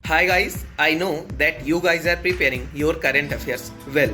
Hi guys, I know that you guys are preparing your current affairs well.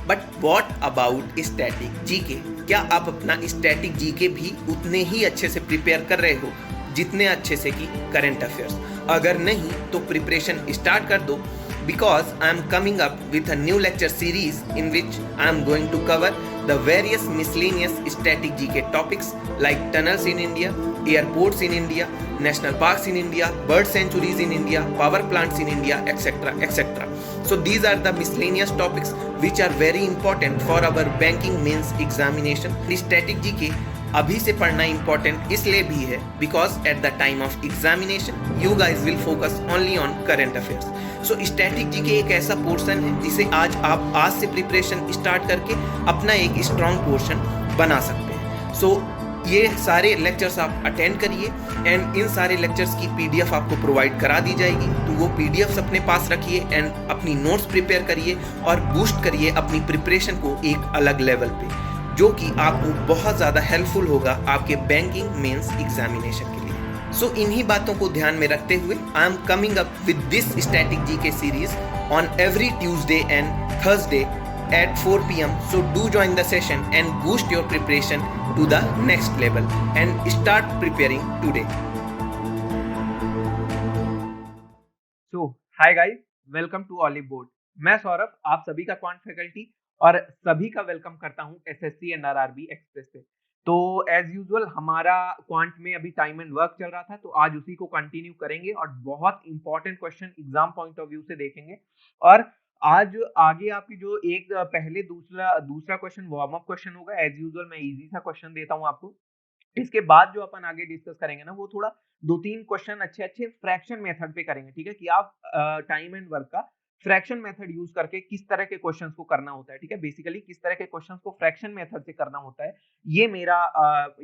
But what about static GK? क्या आप अपना static GK भी उतने ही अच्छे से प्रिपेयर कर रहे हो जितने अच्छे से कि करंट अफेयर्स? अगर नहीं तो प्रिपरेशन स्टार्ट कर दो because I am coming up with a new lecture series in which I am going to cover the various miscellaneous static GK topics like tunnels in India, airports in India, national parks in India, bird sanctuaries in India, power plants in India, etc. etc. So these are the miscellaneous topics which are very important for our banking mains examination. Static GK अभी से पढ़ना important इसलिए भी है because at the time of examination you guys will focus only on current affairs. So static GK एक ऐसा portion है जिसे आज से प्रिपरेशन स्टार्ट करके अपना एक स्ट्रॉन्ग पोर्शन बना सकते हैं. सो ये सारे लेक्चर्स आप अटेंड करिए एंड इन सारे लेक्चर्स की पीडीएफ आपको प्रोवाइड करा दी जाएगी. तो वो पीडीएफ्स अपने पास रखिए एंड अपनी नोट्स प्रिपेयर करिए और बूस्ट करिए अपनी प्रिपरेशन को एक अलग लेवल पे, जो कि आपको बहुत ज़्यादा हेल्पफुल होगा आपके बैंकिंग मेंस एग्जामिनेशन के लिए. सो इन्हीं बातों को ध्यान में रखते हुए I am coming up with this static GK series on every Tuesday and Thursday at 4 p.m. So do join the session and boost your preparation to the next level and start preparing today. So hi guys, welcome to Olive Board. मैं सौरभ आप सभी का quant faculty और सभी का welcome करता हूं SSC and RRB express पे. तो एज यूजुअल हमारा क्वांट में अभी टाइम एंड वर्क चल रहा था, तो आज उसी को कंटिन्यू करेंगे और बहुत important question exam point of view से देखेंगे. और आज आगे आपकी जो एक पहले दूसरा क्वेश्चन वार्म अप क्वेश्चन होगा. एज यूजुअल मैं इजी सा क्वेश्चन देता हूं आपको. इसके बाद जो अपन आगे डिस्कस करेंगे ना, वो थोड़ा 2-3 क्वेश्चन अच्छे अच्छे फ्रैक्शन मेथड पे करेंगे. ठीक है, कि आप टाइम एंड वर्क का फ्रैक्शन मेथड यूज करके किस तरह के क्वेश्चंस को करना होता है. ठीक है, बेसिकली किस तरह के क्वेश्चंस को फ्रैक्शन मेथड से करना होता है, ये मेरा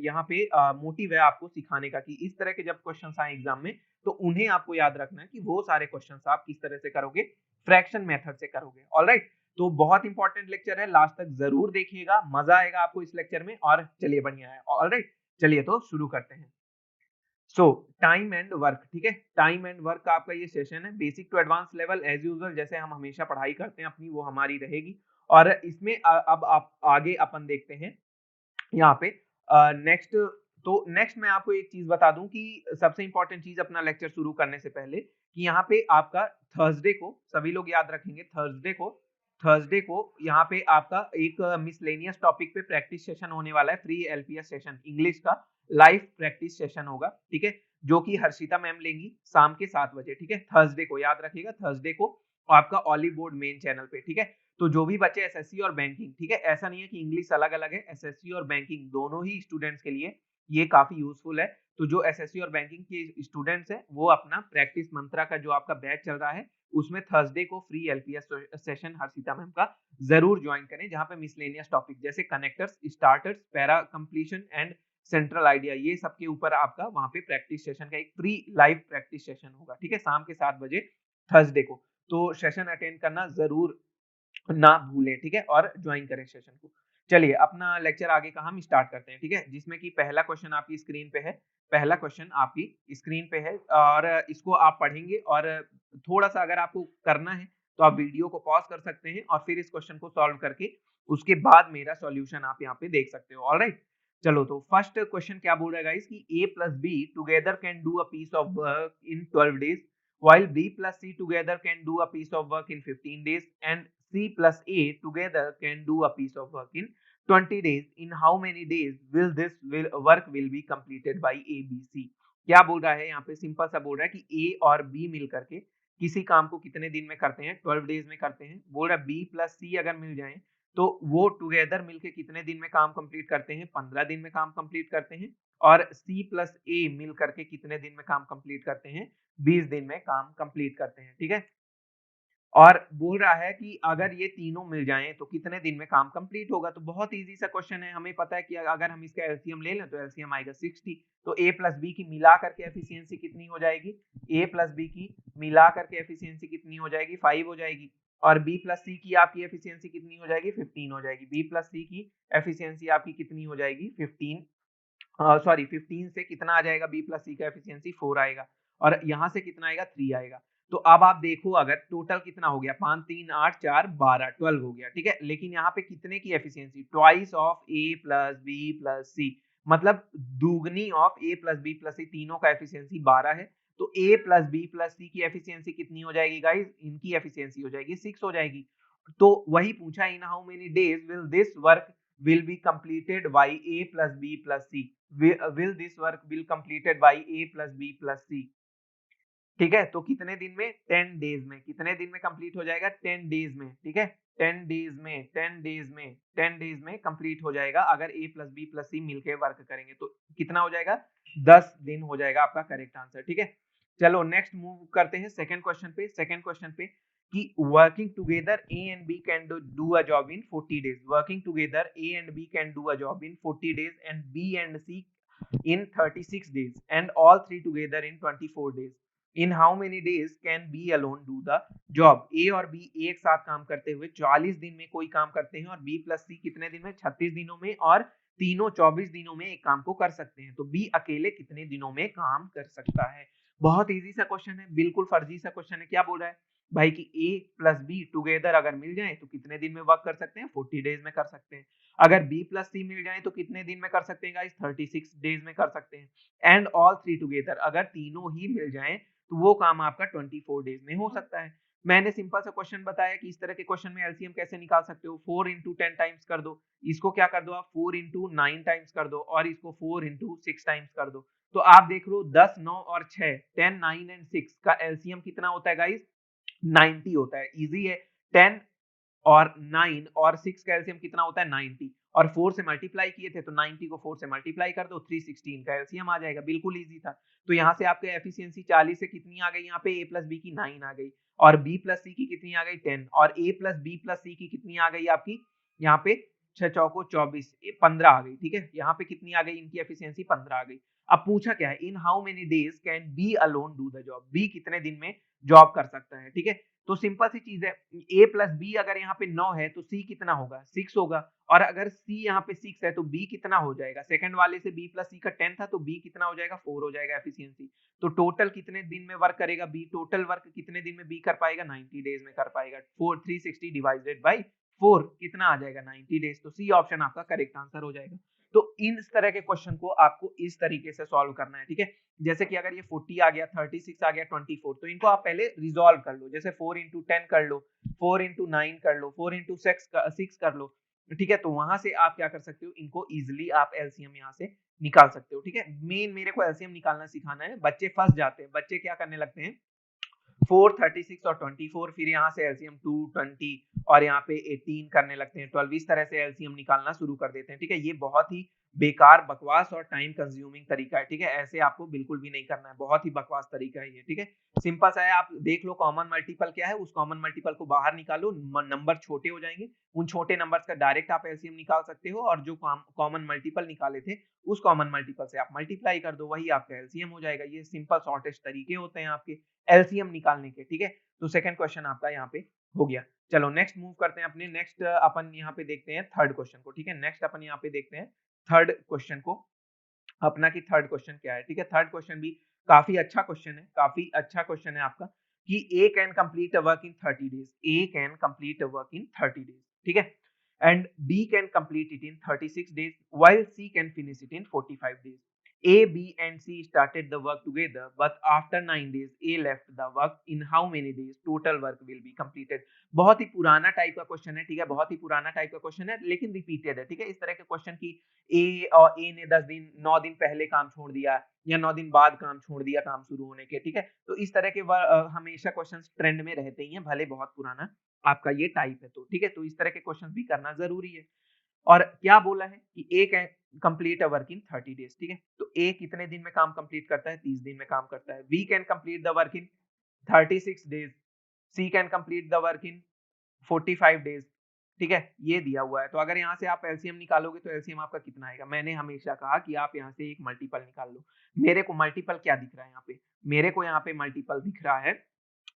यहाँ पे मोटिव है आपको सिखाने का, कि इस तरह के जब क्वेश्चंस आए एग्जाम में तो उन्हें आपको याद रखना है कि वो सारे क्वेश्चंस आप किस तरह से करोगे, फ्रैक्शन मेथड से करोगे. ऑलराइट, तो बहुत इंपॉर्टेंट लेक्चर है, लास्ट तक जरूर देखिएगा, मजा आएगा आपको इस लेक्चर में. और चलिए बढ़िया है. ऑलराइट, चलिए तो शुरू करते हैं. सो टाइम एंड वर्क. ठीक है, टाइम एंड वर्क का आपका ये सेशन है, basic to advance level. As usual जैसे हम हमेशा पढ़ाई करते हैं अपनी, वो हमारी रहेगी. और इसमें अब आप आगे अपन देखते हैं यहाँ पे नेक्स्ट. तो नेक्स्ट मैं आपको एक चीज बता दूं कि सबसे इंपॉर्टेंट चीज अपना लेक्चर शुरू करने से पहले, कि यहाँ पे आपका थर्सडे को, सभी लोग याद रखेंगे, थर्सडे को यहाँ पे आपका एक मिसलेनियस टॉपिक पे प्रैक्टिस सेशन होने वाला है. फ्री एलपीएस सेशन इंग्लिश का लाइव प्रैक्टिस सेशन होगा. ठीक है, जो कि हर्षिता मैम लेंगी शाम के 7 बजे. ठीक है, थर्सडे को याद रखिएगा, थर्सडे को आपका ऑलिव बोर्ड मेन चैनल पे. ठीक है, तो जो भी बच्चे एसएससी और बैंकिंग, ठीक है, ऐसा नहीं है कि इंग्लिश अलग अलग है, एसएससी और बैंकिंग दोनों ही स्टूडेंट्स के लिए ये काफी यूजफुल है. तो जो एसएससी और बैंकिंग के स्टूडेंट्स हैं वो अपना प्रैक्टिस मंत्रा का जो आपका बैच चल रहा है उसमें थर्सडे को free LPS session Harshita ma'am का जरूर ज्वाइन करें, जहां पे मिसलेनियस टॉपिक जैसे connectors, starters, para completion and central idea, ये सबके ऊपर आपका वहां पे प्रैक्टिस सेशन का एक फ्री लाइव प्रैक्टिस सेशन होगा. ठीक है, शाम के 7 बजे थर्सडे को. तो सेशन अटेंड करना जरूर ना भूलें. ठीक है, और ज्वाइन करें सेशन को. चलिए अपना लेक्चर आगे का हम स्टार्ट करते हैं. ठीक है, जिसमें कि पहला क्वेश्चन आपकी स्क्रीन पे है, पहला क्वेश्चन आपकी स्क्रीन पे है और इसको आप पढ़ेंगे. और थोड़ा सा अगर आपको करना है तो आप वीडियो को पॉज कर सकते हैं और फिर इस क्वेश्चन को सॉल्व करके उसके बाद मेरा सॉल्यूशन आप यहाँ पे देख सकते हो. ऑलराइट, चलो तो फर्स्ट क्वेश्चन क्या बोल रहा है गाइस, कि a plus b together can do a piece of work in 12 days while b plus c together can do a piece of work in 15 days and C plus A together can do a piece of work in 20 days. In how many days will this work will be completed by A, B, C? क्या बोल रहा है यहाँ पे, simple सा बोल रहा है कि A और B मिल करके किसी काम को कितने दिन में करते हैं, 12 डेज में करते हैं. बोल रहा है B प्लस C अगर मिल जाए तो वो टुगेदर मिलके कितने दिन में काम कंप्लीट करते हैं, 15 दिन में काम कंप्लीट करते हैं. और C प्लस A मिल करके कितने दिन में काम कंप्लीट करते हैं, 20 दिन में काम कंप्लीट करते हैं. ठीक है, और बोल रहा है कि अगर ये तीनों मिल जाएं तो कितने दिन में काम कंप्लीट होगा. तो बहुत इजी सा क्वेश्चन है, हमें पता है कि अगर हम इसका एलसीएम ले लें तो एलसीएम आएगा 60. तो a प्लस बी की मिला करके एफिशिएंसी कितनी हो जाएगी, a प्लस बी की मिला करके एफिशिएंसी कितनी हो जाएगी, 5 हो जाएगी. और b प्लस सी की आपकी एफिशिएंसी कितनी हो जाएगी, 15 हो जाएगी. b प्लस सी की एफिशिएंसी आपकी कितनी हो जाएगी, 15. सॉरी 15 से कितना आ जाएगा, b प्लस सी का एफिशिएंसी 4 आएगा. और यहाँ से कितना आएगा, 3 आएगा. तो अब आप देखो अगर टोटल कितना हो गया, 5 3 8 4 12 12 हो गया, ठीक है। लेकिन यहाँ पे कितने की efficiency, twice of A plus B plus C, मतलब दुगनी of A plus B plus C, तीनों का एफिशिएंसी 12 है। तो A plus B plus C की एफिशिएंसी कितनी हो जाएगी गाइस, इनकी एफिशिएंसी हो जाएगी 6 हो जाएगी। तो वही पूछा, इन how many days will this work will be completed by a plus b plus c, will this work will completed by a plus b plus c, ठीक है। तो कितने दिन में, 10 डेज में, कितने दिन में कंप्लीट हो जाएगा, 10 डेज में, ठीक है। 10 डेज में 10 डेज में 10 डेज में कंप्लीट हो जाएगा अगर a प्लस बी प्लस सी मिलकर वर्क करेंगे। तो कितना हो जाएगा, 10 दिन हो जाएगा आपका करेक्ट आंसर, ठीक है। चलो नेक्स्ट मूव करते हैं सेकंड क्वेश्चन पे। सेकंड क्वेश्चन पे कि working together A and B can do a job in 40 days, working together A and B can do a job in 40 days and B and C in 36 days and all three together in 24 days. In how many days can B alone do the job? A और B एक साथ काम करते हुए 40 दिन में कोई काम करते हैं और B प्लस C कितने दिन में, 36 दिनों में, और तीनों 24 दिनों में एक काम को कर सकते हैं। तो B अकेले कितने दिनों में काम कर सकता है। बहुत इजी सा क्वेश्चन है, बिल्कुल फर्जी सा क्वेश्चन है। क्या बोल रहा है भाई कि A प्लस बी टुगेदर अगर मिल जाए तो कितने दिन में वर्क कर सकते हैं, 40 डेज में कर सकते हैं। अगर B प्लस सी मिल जाए तो कितने दिन में कर सकते हैं गाइस, 36 डेज में कर सकते हैं। एंड ऑल थ्री टुगेदर, अगर तीनों ही मिल जाएं तो वो काम आपका 24 डेज में हो सकता है। मैंने सिंपल सा क्वेश्चन बताया कि इस तरह के क्वेश्चन में एलसीएम कैसे निकाल सकते हो, 4 इंटू 10 टाइम्स कर दो, इसको क्या कर दो आप 4 इंटू 9 टाइम्स कर दो, और इसको 4 इंटू 6 टाइम्स कर दो। तो आप देख लो 10 9 और 6, 10 9 एंड 6 का एलसीएम कितना होता है गाइस, 90 होता है। इजी है, 10 और 9 और 6 का एलसीएम कितना होता है, 90, और 4 से मल्टीप्लाई किए थे तो 90 को 4 से मल्टीप्लाई कर दो, 316 का एलसीएम आ जाएगा। बिल्कुल इजी था। तो यहाँ से आपके एफिशिएंसी 40 से कितनी आ गई, यहाँ पे a प्लस बी की 9 आ गई, और b प्लस सी की कितनी आ गई, 10, और a plus B plus C की कितनी आ गई आपकी, यहाँ पे 6 चौको 24, 15 आ गई, ठीक है। यहाँ पे कितनी आ गई, इनकी एफिशिएंसी 15 आ गई। अब पूछा क्या है, in how many days can B alone do the job, B कितने दिन में जॉब कर सकता है, ठीक है। तो सिंपल सी चीज है, a प्लस बी अगर यहाँ पे 9 है तो c कितना होगा, 6 होगा, और अगर c यहाँ पे 6 है तो b कितना हो जाएगा, सेकंड वाले से b प्लस सी का 10 था तो b कितना हो जाएगा, 4 हो जाएगा एफिशिएंसी। तो टोटल कितने दिन में वर्क करेगा b, टोटल वर्क कितने दिन में b कर पाएगा, 90 डेज में कर पाएगा। 360 डिवाइडेड बाई 4 कितना आ जाएगा, 90 डेज। तो सी ऑप्शन आपका करेक्ट आंसर हो जाएगा। तो इस तरह के क्वेश्चन को आपको इस तरीके से सॉल्व करना है, ठीक है। जैसे कि अगर ये 40 आ गया, 36 आ गया, 24, तो इनको आप पहले रिजॉल्व कर लो। जैसे 4 इंटू 10 कर लो, 4 इंटू 9 कर लो, 4 इंटू 6 कर लो, ठीक है। तो वहां से आप क्या कर सकते हो, इनको इजिली आप एलसीएम यहाँ से निकाल सकते हो, ठीक है। मेन मेरे को एलसीएम निकालना सिखाना है, बच्चे फंस जाते हैं। बच्चे क्या करने लगते हैं, 4 36 और 24, फिर यहाँ से एलसीएम 2 20 और यहाँ पे 18 करने लगते हैं, 12, इस तरह से एलसीएम निकालना शुरू कर देते हैं, ठीक है। ये बहुत ही बेकार, बकवास और टाइम कंज्यूमिंग तरीका है, ठीक है। ऐसे आपको बिल्कुल भी नहीं करना है, बहुत ही बकवास तरीका है ये, ठीक है। सिंपल सा है, आप देख लो कॉमन मल्टीपल क्या है, उस कॉमन मल्टीपल को बाहर निकालो, नंबर छोटे हो जाएंगे, उन छोटे नंबर्स का डायरेक्ट आप एलसीएम निकाल सकते हो, और जो कॉमन मल्टीपल निकाले थे उस कॉमन मल्टीपल से आप मल्टीप्लाई कर दो, वही आपका एलसीएम हो जाएगा। ये सिंपल शॉर्टेस्ट तरीके होते हैं आपके एलसीएम निकालने के, ठीक है। तो सेकंड क्वेश्चन आपका यहाँ पे हो गया। चलो नेक्स्ट मूव करते हैं अपने, नेक्स्ट अपन यहाँ पे देखते हैं थर्ड क्वेश्चन को, ठीक है। नेक्स्ट अपन यहाँ पे देखते हैं थर्ड क्वेश्चन को अपना, कि थर्ड क्वेश्चन क्या है, ठीक है। थर्ड क्वेश्चन भी काफी अच्छा क्वेश्चन है, काफी अच्छा क्वेश्चन है आपका, कि A can complete a work in 30 days, A can complete a work in 30 days, ठीक है, and B can complete it in 36 days while C can finish it in 45 days. A, B and C started the work together, but after 9 days, A left the work. In how many days total work will be completed? बहुत ही पुराना type का question है, ठीक है। बहुत ही पुराना type का question है, लेकिन रिपीटेड है, ठीक है। इस तरह के क्वेश्चन की ए ने 10 दिन 9 दिन पहले काम छोड़ दिया, या 9 दिन बाद काम छोड़ दिया काम शुरू होने के, ठीक है। तो इस तरह के हमेशा क्वेश्चन ट्रेंड में रहते ही हैं, भले बहुत पुराना आपका ये टाइप है, तो ठीक है। तो इस तरह के क्वेश्चन भी करना जरूरी है। और क्या बोला है कि A can complete a work in 30 days, ठीक है। तो ए कितने दिन में काम कंप्लीट करता है, 30 दिन में काम करता है। B can complete the work in 36 days, C can complete the work in 45 days, ठीक है। ये दिया हुआ है। तो अगर यहाँ से आप एलसीएम निकालोगे तो एलसीएम आपका कितना आएगा। मैंने हमेशा कहा कि आप यहाँ से एक मल्टीपल निकाल लो। मेरे को मल्टीपल क्या दिख रहा है यहाँ पे, मेरे को यहाँ पे मल्टीपल दिख रहा है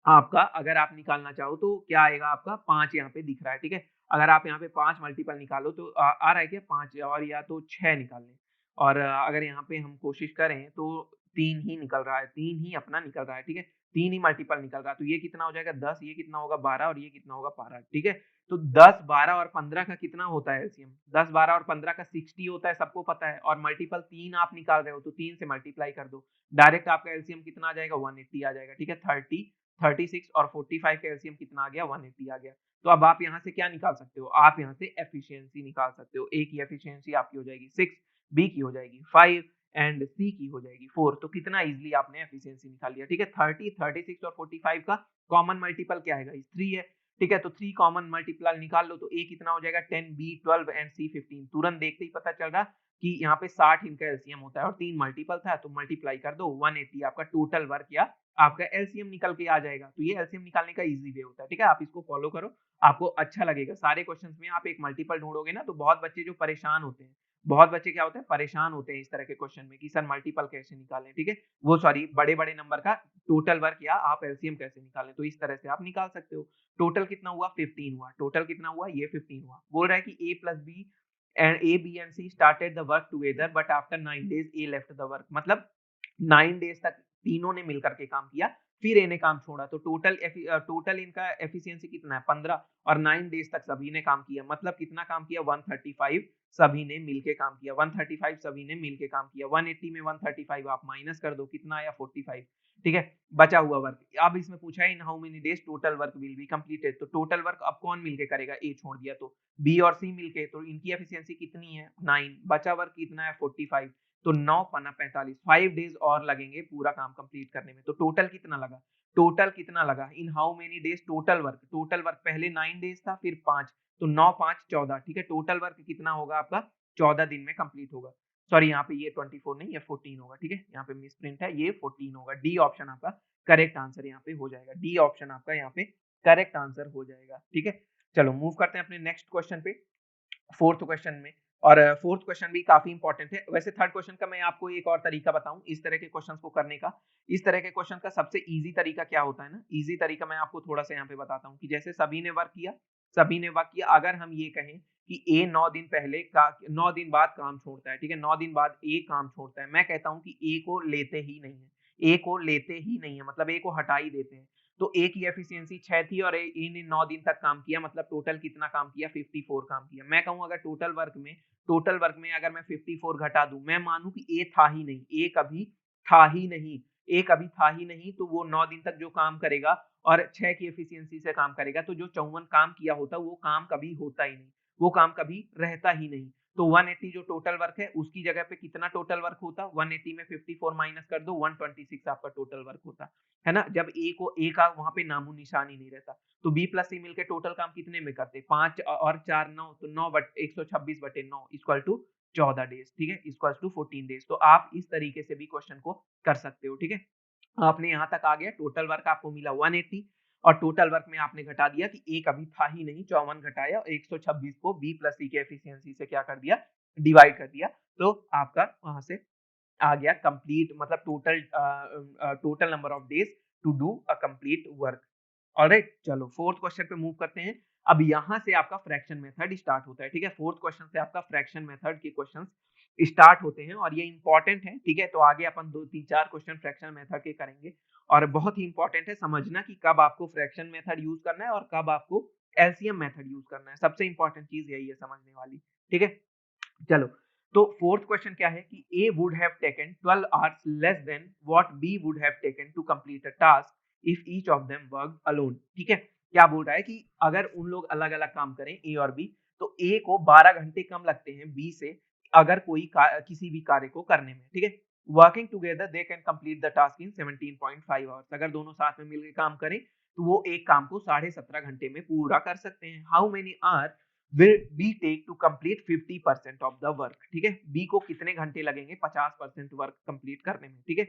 आपका, अगर आप निकालना चाहो तो क्या आएगा आपका, 5 यहाँ पे दिख रहा है, ठीक है। अगर आप यहाँ पे 5 मल्टीपल निकालो तो आ रहा है क्या, 5 और या तो 6 निकाल लें, और अगर यहाँ पे हम कोशिश करें तो 3 ही निकल रहा है, 3 ही अपना निकल रहा है, ठीक है। तीन ही मल्टीपल निकल रहा, तो ये कितना हो जाएगा 10, ये कितना होगा 12 और ये कितना होगा 12, ठीक है। तो 10, 12 और 15 का कितना होता है एलसीएम? 10, 12 और 15 का 60 होता है, सबको पता है, और मल्टीपल 3 आप निकाल रहे हो तो 3 से मल्टीप्लाई कर दो, डायरेक्ट आपका एलसीएम कितना आ जाएगा 180 आ जाएगा, ठीक है। 30, 36 और 45 का एलसीएम कितना आ गया 180 आ गया। तो अब आप यहाँ से क्या निकाल सकते हो? आप यहाँ से एफिशिएंसी निकाल सकते हो। ए की एफिशिएंसी आपकी हो जाएगी 6, बी की हो जाएगी 5 एंड सी की हो जाएगी 4। तो कितना इजीली आपने एफिशिएंसी निकाल लिया, ठीक है। 30, 36 और 45 का कॉमन मल्टीपल क्या है? 3 है, ठीक है। तो 3 कॉमन मल्टीपल निकाल लो तो ए कितना हो जाएगा 10, बी 12 एंड सी 15। तुरंत देखते ही पता चल रहा कि यहाँ पे 60 इनका एलसीएम होता है और 3 मल्टीपल था, तो मल्टीप्लाई कर दो 180 आपका टोटल वर्क या आपका एलसीएम निकल के आ जाएगा। तो ये एलसीएम निकालने का इजी वे होता है, ठीक है। आप इसको फॉलो करो, आपको अच्छा लगेगा। सारे क्वेश्चंस में आप एक मल्टीपल ढूंढोगे ना, तो बहुत बच्चे जो परेशान होते हैं, बहुत बच्चे क्या होते हैं परेशान होते हैं इस तरह के क्वेश्चन में कि सर मल्टीपल कैसे निकालें, ठीक है। वो सॉरी, बड़े बड़े नंबर का टोटल वर्क या आप एलसीएम कैसे निकालें, तो इस तरह से आप निकाल सकते हो। टोटल कितना हुआ 15 हुआ, टोटल कितना हुआ ये 15 हुआ। बोल रहा है कि a plus B and A B and C started the work together but after 9 days A left the work. मतलब 9 डेज तक तीनों ने मिलकर के काम किया, फिर ए ने काम छोड़ा, तो टोटल इनका एफिशिएंसी कितना है 15, और 9 डेज तक सभी ने काम किया। मतलब कितना काम किया 135 सभी ने मिलके काम किया, 135 सभी ने मिलके काम किया। 180 में 135 आप माइनस कर दो, कितना आया 45, ठीक है। बचा हुआ वर्क, अब इसमें पूछा है in how many days total work will be completed. तो टोटल वर्क अब कौन मिलके करेगा? ए छोड़ दिया तो बी और सी मिलके, तो इनकी एफिशिएंसी कितनी है 9, बचा वर्क कितना है 45, तो 9 पना 45, 5 डेज और लगेंगे पूरा काम कंप्लीट करने में। तो टोटल कितना लगा? टोटल कितना लगा इन how many days total work? Total work पहले 9 डेज था, फिर 5, तो 9 5 14, ठीक है। टोटल वर्क कितना होगा आपका 14 दिन में कंप्लीट होगा। सॉरी, यहाँ पे ये 24 नहीं, ये 14 होगा, ठीक है। यहाँ पे मिस प्रिंट है, ये 14 होगा। डी ऑप्शन आपका करेक्ट आंसर यहाँ पे हो जाएगा। डी ऑप्शन आपका यहाँ पे करेक्ट आंसर हो जाएगा, ठीक है। चलो मूव करते हैं अपने नेक्स्ट क्वेश्चन पे, फोर्थ क्वेश्चन में। और फोर्थ क्वेश्चन भी काफी इंपॉर्टेंट है। वैसे थर्ड क्वेश्चन का मैं आपको एक और तरीका बताऊं इस तरह के क्वेश्चंस को करने का। इस तरह के क्वेश्चन का सबसे इजी तरीका क्या होता है ना, इजी तरीका मैं आपको थोड़ा सा यहाँ पे बताता हूँ कि जैसे सभी ने वर्क किया, सभी ने वर्क किया, अगर हम ये कहें कि ए 9 दिन पहले का 9 दिन बाद काम छोड़ता है, ठीक है। 9 दिन बाद ए काम छोड़ता है, मैं कहता हूँ कि ए को लेते ही नहीं है, ए को लेते ही नहीं है, मतलब ए को हटा ही देते हैं। तो ए की एफिशिएंसी 6 थी और ए ने 9 दिन तक काम किया, मतलब टोटल कितना काम किया 54 काम किया। मैं कहूँ अगर टोटल वर्क में अगर मैं 54 घटा दूं, मैं मानूं कि ए था ही नहीं, ए कभी था ही नहीं, ए कभी था ही नहीं, तो वो 9 दिन तक जो काम करेगा और 6 की एफिशिएंसी से काम करेगा, तो जो 54 काम किया होता वो काम कभी होता ही नहीं, वो काम कभी रहता ही नहीं। तो 180 जो टोटल वर्क है उसकी जगह पे कितना टोटल वर्क होता? 180 में 54 माइनस कर दो, 126 आपका टोटल वर्क होता है ना। जब ए को ए का वहां पे नामो निशान ही नहीं रहता। तो बी प्लस सी मिलकर टोटल काम कितने में करते? 5 और 4 9, तो 9 बट 126 बटे 9 इक्वल टू 14 डेज, ठीक है, इक्वल टू 14 डेज। तो आप इस तरीके से भी क्वेश्चन को कर सकते हो, ठीक है। आपने यहाँ तक आ गया, टोटल वर्क आपको मिला 180 और टोटल वर्क में आपने घटा दिया कि ए कभी था ही नहीं, 54 घटाया, 126 को बी प्लस सी के एफिशिएंसी से क्या कर दिया, डिवाइड कर दिया, तो आपका वहां से आ गया कंप्लीट, मतलब total number of days to do a complete work. Alright, चलो फोर्थ क्वेश्चन पे मूव करते हैं। अब यहाँ से आपका फ्रैक्शन मेथड स्टार्ट होता है, ठीक है। फोर्थ क्वेश्चन से आपका फ्रैक्शन मेथड के क्वेश्चंस स्टार्ट होते हैं और ये इंपॉर्टेंट है, ठीक है। तो आगे अपन 2 3 4 क्वेश्चन फ्रैक्शन मेथड के करेंगे और बहुत ही इंपॉर्टेंट है समझना कि कब आपको फ्रैक्शन मेथड यूज करना है और कब आपको एलसीएम मेथड यूज करना है। सबसे इंपॉर्टेंट चीज यही है समझने वाली, ठीक है। चलो, तो फोर्थ क्वेश्चन क्या है कि A would have taken 12 hours less than what B would have taken to complete a task if each of them work alone, ठीक है। क्या बोल रहा है कि अगर उन लोग अलग अलग काम करें ए और बी, तो ए को 12 घंटे कम लगते हैं बी से, अगर कोई किसी भी कार्य को करने में, ठीक है। Working together they can complete the task in 17.5 hours. अगर दोनों साथ में मिलकर काम करें तो वो एक काम को 17.5 घंटे में पूरा कर सकते हैं। How many hour will be take to complete 50% of the work, ठीक है। बी को कितने घंटे लगेंगे 50% वर्क कंप्लीट करने में, ठीक है।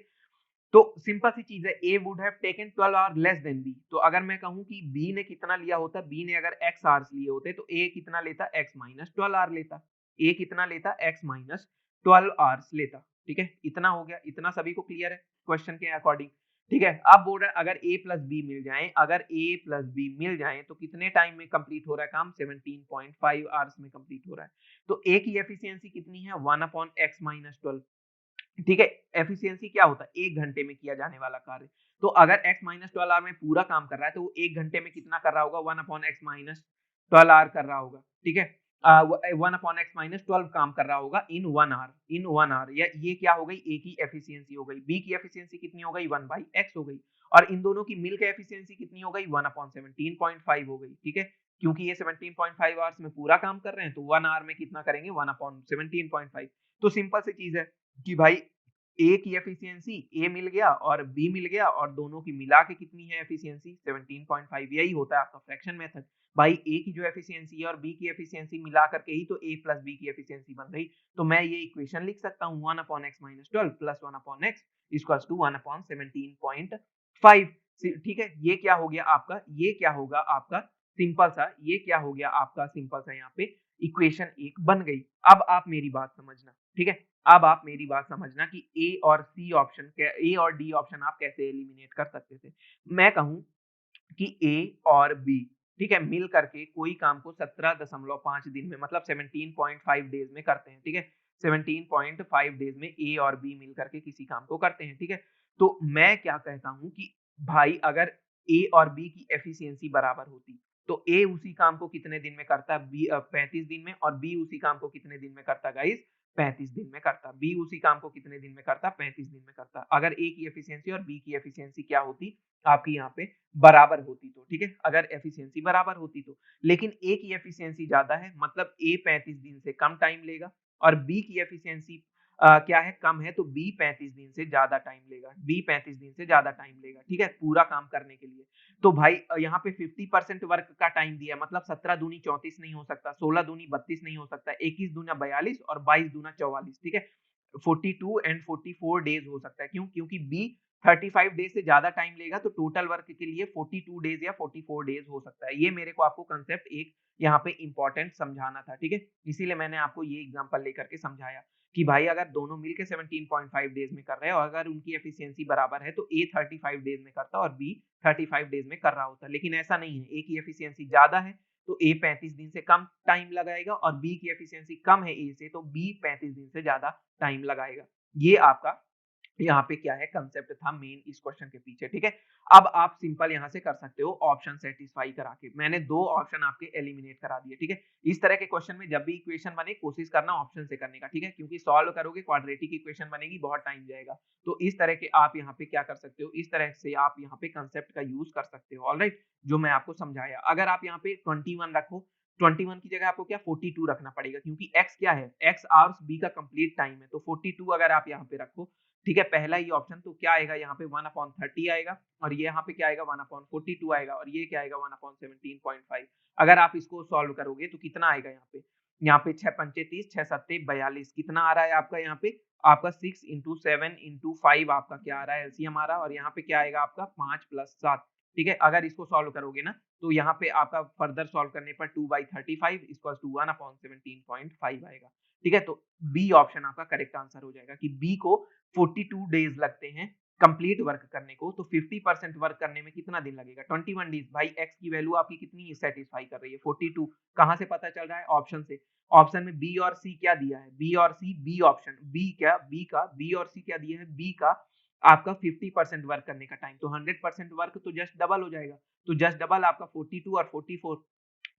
तो सिंपल सी चीज है, A would have taken 12 hour less than B. तो अगर मैं कहूं कि बी ने कितना लिया होता, बी ने अगर एक्स आवर्स लिए होते तो ए कितना लेता, एक्स माइनस 12 आवर लेता। ए कितना लेता, एक्स माइनस 12 आवर्स लेता, ठीक है। इतना हो गया, इतना सभी को क्लियर है क्वेश्चन के अकॉर्डिंग, ठीक है। अब बोल रहा है अगर ए प्लस बी मिल जाए, अगर ए प्लस बी मिल जाए तो कितने टाइम में कंप्लीट हो रहा है काम, 17.5 आवर्स में कंप्लीट हो रहा है। तो ए की एफिशिएंसी कितनी है 1/x माइनस 12, ठीक है। एफिशिएंसी क्या होता है, 1 घंटे में किया जाने वाला कार्य। तो अगर x माइनस 12 में पूरा काम कर रहा है तो वो 1 घंटे में कितना कर रहा होगा, 1/x माइनस 12 कर रहा होगा, ठीक है। 1/x माइनस 12 काम कर रहा होगा इन 1 आवर। या ये क्या हो गई, ए की एफिशिएंसी हो गई। बी की एफिशिएंसी कितनी हो गई, 1/x हो गई। और इन दोनों की मिल के एफिशिएंसी कितनी हो गई, 1/17.5 हो गई, ठीक है। क्योंकि ये 17.5 आवर्स में पूरा काम कर रहे हैं तो 1 आवर में कितना करेंगे, 1/17.5। तो सिंपल सी चीज है कि भाई ए की एफिशिएंसी ए मिल गया और बी मिल गया और दोनों की मिला के कितनी है एफिशिएंसी, 17.5। यही होता है आपका फ्रैक्शन मेथड। भाई ए की जो एफिशिएंसी है और बी की एफिशिएंसी मिला करके ही तो ए प्लस बी की एफिशिएंसी बन रही। तो मैं ये इक्वेशन लिख सकता हूँ 1/x minus 12 plus 1/x equals to 1/17.5। ठीक है, ये क्या हो गया आपका, ये क्या होगा आपका सिंपल सा, ये क्या हो गया आपका सिंपल सा, यहाँ पे इक्वेशन एक बन गई। अब आप मेरी बात समझना, ठीक है। अब आप मेरी बात समझना कि ए और सी ऑप्शन, ए और डी ऑप्शन आप कैसे एलिमिनेट कर सकते थे। मैं कहूं कि ए और बी, ठीक है, मिल करके कोई काम को 17.5 दिन में मतलब 17.5 डेज में करते हैं, ठीक है। 17.5 डेज में ए और बी मिल करके किसी काम को करते हैं, ठीक है। तो मैं क्या कहता हूं कि भाई अगर ए और बी की एफिशिएंसी बराबर होती तो ए उसी काम को कितने दिन में करता, बी 35 दिन में, और बी उसी काम को कितने दिन में करता गाइस, 35 दिन में करता। बी उसी काम को कितने दिन में करता, 35 दिन में करता। अगर ए की एफिशिएंसी और बी की एफिशिएंसी क्या होती आपकी यहाँ पे, बराबर होती तो, ठीक है, अगर एफिशिएंसी बराबर होती तो। लेकिन ए की एफिशिएंसी ज्यादा है मतलब ए 35 दिन से कम टाइम लेगा, और बी की एफिशिएंसी क्या है, कम है, तो बी 35 दिन से ज्यादा टाइम लेगा, बी 35 दिन से ज्यादा टाइम लेगा, ठीक है, पूरा काम करने के लिए। तो भाई यहाँ पे 50% वर्क का टाइम दिया, मतलब 17 दूनी 34 नहीं हो सकता, 16 दूनी 32 नहीं हो सकता, 21 दूना 42 और 22 दूना 44, ठीक है। 42 एंड 44 डेज हो सकता है। क्यों, क्योंकि बी 35 डेज से ज्यादा टाइम लेगा तो टोटल वर्क के लिए 42 डेज या 44 डेज हो सकता है। ये मेरे को आपको कंसेप्ट एक यहाँ पे इंपॉर्टेंट समझाना था, ठीक है। इसीलिए मैंने आपको ये एग्जांपल लेकर के समझाया कि भाई अगर दोनों मिलके 17.5 डेज में कर रहे हैं और अगर उनकी एफिशिएंसी बराबर है तो ए 35 डेज में करता और बी 35 डेज में कर रहा होता। लेकिन ऐसा नहीं है, ए की एफिशिएंसी ज्यादा है तो ए 35 दिन से कम टाइम लगाएगा, और बी की एफिशिएंसी कम है ए से तो बी 35 दिन से ज्यादा टाइम लगाएगा। ये आपका यहाँ पे क्या है कंसेप्ट था मेन इस क्वेश्चन के पीछे, ठीक है। अब आप सिंपल यहाँ से कर सकते हो ऑप्शन सेटिस्फाई करा के। मैंने दो ऑप्शन आपके एलिमिनेट करा दिए, ठीक है। इस तरह के क्वेश्चन में जब भी इक्वेशन बने कोशिश करना ऑप्शन से करने का, ठीक है, क्योंकि सॉल्व करोगे क्वाड्रेटिक इक्वेशन बनेगी, बहुत टाइम जाएगा। तो इस तरह के आप यहाँ पे क्या कर सकते हो, इस तरह से आप यहाँ पे कंसेप्ट का यूज कर सकते हो, ऑलराइट, जो मैं आपको समझाया। अगर आप यहाँ पे 21 रखो, 21 की जगह आपको क्या 42 रखना पड़ेगा, क्योंकि x क्या है, x आवर्स b का कंप्लीट टाइम है, तो 42 अगर आप यहाँ पे रखो, ठीक है, पहला ही ऑप्शन, तो क्या आएगा यहाँ पे 1/30 आएगा, और ये यहाँ पे क्या आएगा 1/42 आएगा, और ये क्या आएगा 1/17.5। अगर आप इसको सॉल्व करोगे तो कितना आएगा यहाँ पे, 6 पंचे 30, 6 सत्ते 42, कितना आ रहा है आपका यहाँ पे, आपका 6 इंटू 7 इंटू 5 आपका क्या आ रहा है एलसीएम आ रहा है, और यहाँ पे क्या आएगा आपका 5 + 7, ठीक है। अगर इसको सॉल्व करोगे ना तो यहाँ पे आपका फर्दर सॉल्व करने पर 2/35 इक्वल्स टू 1/17.5 आएगा, ठीक है। तो बी ऑप्शन आपका करेक्ट आंसर हो जाएगा कि बी को 42 डेज लगते हैं कंप्लीट वर्क करने को, तो 50% वर्क करने में कितना दिन लगेगा, 21 डेज। भाई एक्स की वैल्यू आपकी कितनी सेटिस्फाई कर रही है, 42। कहां से पता चल रहा है, ऑप्शन से। ऑप्शन में बी और सी क्या दिया है, बी और सी, बी ऑप्शन, बी क्या, बी और सी क्या दिया है, बी का आपका 50% वर्क करने का टाइम, तो 100% वर्क तो जस्ट डबल हो जाएगा। तो जस्ट डबल आपका 42 और 44,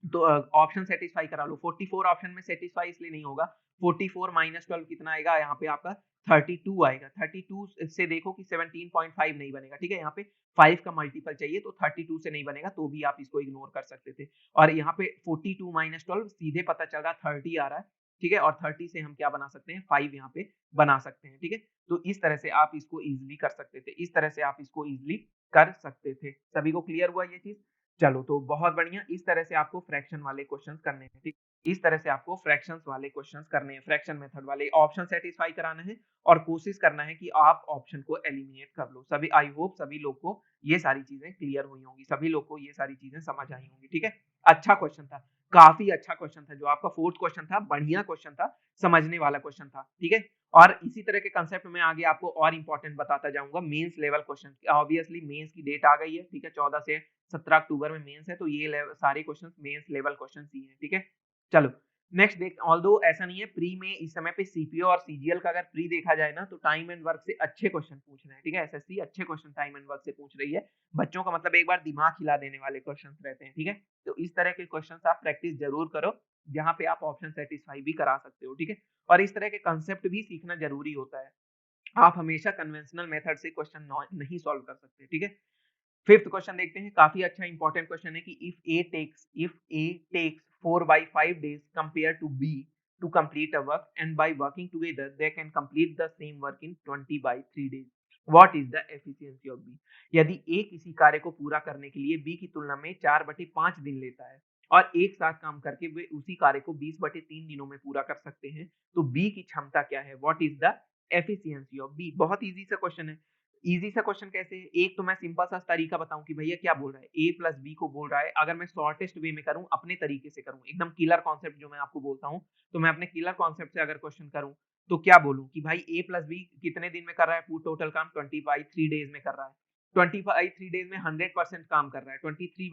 तो ऑप्शन सेटिस्फाई करा लो। 44 ऑप्शन में सेटिस्फाई इसलिए नहीं होगा, 44 माइनस 12 कितना आएगा यहाँ पे आपका 32 आएगा। 32 से देखो कि 17.5 नहीं बनेगा, ठीक है, यहाँ पे 5 का मल्टीपल चाहिए तो 32 से नहीं बनेगा, तो भी आप इसको इग्नोर कर सकते थे। और यहाँ पे 42 माइनस 12 सीधे पता चल रहा है 30 आ रहा है, ठीक है, और 30 से हम क्या बना सकते हैं, 5 यहाँ पे बना सकते हैं, ठीक है। तो इस तरह से आप इसको इजिली कर सकते थे, इस तरह से आप इसको इजिली कर सकते थे। सभी को क्लियर हुआ ये चीज, चलो तो बहुत बढ़िया। इस तरह से आपको फ्रैक्शन वाले क्वेश्चंस करने हैं, ठीक, इस तरह से आपको फ्रैक्शंस वाले क्वेश्चंस करने हैं, फ्रैक्शन मेथड वाले। ऑप्शन सेटिस्फाई कराना है और कोशिश करना है कि आप ऑप्शन को एलिमिनेट कर लो। सभी, आई होप सभी लोग को ये सारी चीजें क्लियर हुई होंगी, सभी लोग को ये सारी चीजें समझ आई होंगी, ठीक है। अच्छा क्वेश्चन था, काफी अच्छा क्वेश्चन था, जो आपका फोर्थ क्वेश्चन था, बढ़िया क्वेश्चन था, समझने वाला क्वेश्चन था, ठीक है। और इसी तरह के कंसेप्ट में आगे आपको और इंपॉर्टेंट बताता जाऊंगा mains level question. Obviously mains की डेट आ गई है, ठीक है, 14 से 17 अक्टूबर में मेंस है, तो ये सारे क्वेश्चंस मेंस लेवल क्वेश्चंस ही हैं, ठीक है। चलो नेक्स्ट देख, ऑल्दो ऐसा नहीं है प्री में इस समय पे सीपीओ और सीजीएल का अगर प्री देखा जाए ना तो टाइम एंड वर्क से अच्छे क्वेश्चन पूछ रहे हैं, ठीक है, एसएससी अच्छे क्वेश्चन टाइम एंड वर्क से पूछ रही है बच्चों का, मतलब एक बार दिमाग हिला देने वाले क्वेश्चन रहते हैं, ठीक है। तो इस तरह के क्वेश्चन आप प्रैक्टिस जरूर करो जहां पे आप ऑप्शन सेटिस्फाई भी करा सकते हो, ठीक है। और इस तरह के कंसेप्ट भी सीखना जरूरी होता है, आप हमेशा कन्वेंशनल मेथड से क्वेश्चन नहीं सॉल्व कर सकते, ठीक है। फिफ्थ क्वेश्चन देखते हैं, काफी अच्छा इंपॉर्टेंट क्वेश्चन है कि if a takes 4/5 days compared to B to complete a work and by working together they can complete the same work in 20/3 days, what is the efficiency of B? यदि A किसी कार्य को पूरा करने के लिए B की तुलना में 4/5 दिन लेता है और एक साथ काम करके वे उसी कार्य को 20/3 दिनों में पूरा कर सकते हैं, तो B की क्षमता क्या है, what is the efficiency of B. बहुत इजी सा क्वेश्चन है। इजी सा क्वेश्चन कैसे है, एक तो मैं सिंपल सा तरीका बताऊं कि भैया क्या बोल रहा है, ए प्लस बी को बोल रहा है, अगर मैं शॉर्टेस्ट वे में करूं, अपने तरीके से करूं, एकदम किलर कॉन्सेप्ट जो मैं आपको बोलता हूं, तो मैं अपने किलर कॉन्सेप्ट से अगर क्वेश्चन करूं तो क्या बोलूं कि भाई ए प्लस बी कितने दिन में कर रहा है, टोटल काम 20/3 में कर रहा है, 20/3 में 100% काम कर रहा है, 20/3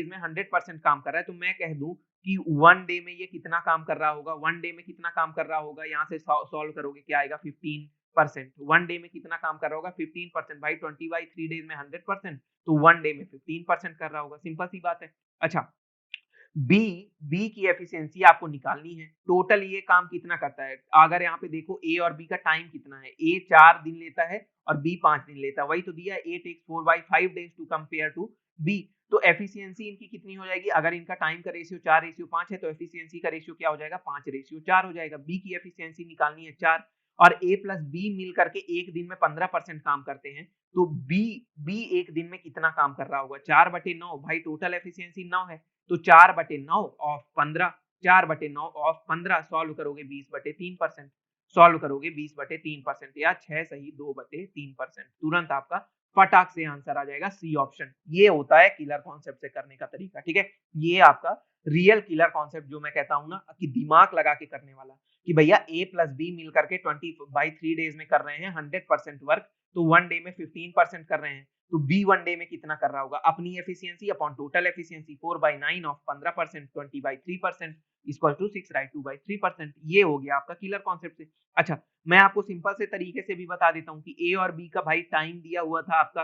में 100% काम कर रहा है, तो मैं कह दूं कि 1 डे में ये कितना काम कर रहा होगा, 1 डे में कितना काम कर रहा होगा, यहाँ से सॉल्व करोगे क्या आएगा, 15%। 1 डे में कितना काम कर रहा होगा, 15%। भाई 20/3 में 100%, तो 1 डे में 15% कर रहा होगा, सिंपल सी बात है। अच्छा, बी बी की एफिशिएंसी आपको निकालनी है, टोटल ये काम कितना करता है, अगर यहाँ पे देखो ए और बी का टाइम कितना है, ए 4 दिन लेता है और बी 5 दिन लेता है, वही तो दिया, A takes 4/5 days to compare to B. तो एफिशिएंसी इनकी कितनी हो जाएगी, अगर इनका टाइम का रेशियो 4:5 है तो एफिशिएंसी का रेशियो क्या हो जाएगा, 5:4 हो जाएगा। बी की एफिशिएंसी निकालनी है 4, और ए प्लस बी मिल करके एक दिन में 15% काम करते हैं, तो बी बी एक दिन में कितना काम कर रहा होगा, 4/9, भाई टोटल एफिशिएंसी 9 है, तो 4/9 ऑफ 15, 4/9 ऑफ 15 सॉल्व करोगे 20/3%, सॉल्व करोगे 20/3% या 6 सही 2/3%, तुरंत आपका फटाक से आंसर आ जाएगा सी ऑप्शन। ये होता है किलर कॉन्सेप्ट से करने का तरीका, ठीक है। ये आपका रियल किलर कॉन्सेप्ट जो मैं कहता हूं ना कि दिमाग लगा के करने वाला, कि भैया ए प्लस बी मिल करके 20/3 days में कर रहे हैं 100% वर्क, तो 1 डे में 15% कर रहे हैं, तो बी 1 डे में कितना कर रहा होगा, अपनी efficiency upon total efficiency 4/9 of 15%, 20/3% equal to 6, right, 2/3%। ये हो गया आपका किलर कॉन्सेप्ट से। अच्छा, मैं आपको सिंपल से तरीके से भी बता देता हूँ कि ए और बी का भाई टाइम दिया हुआ था आपका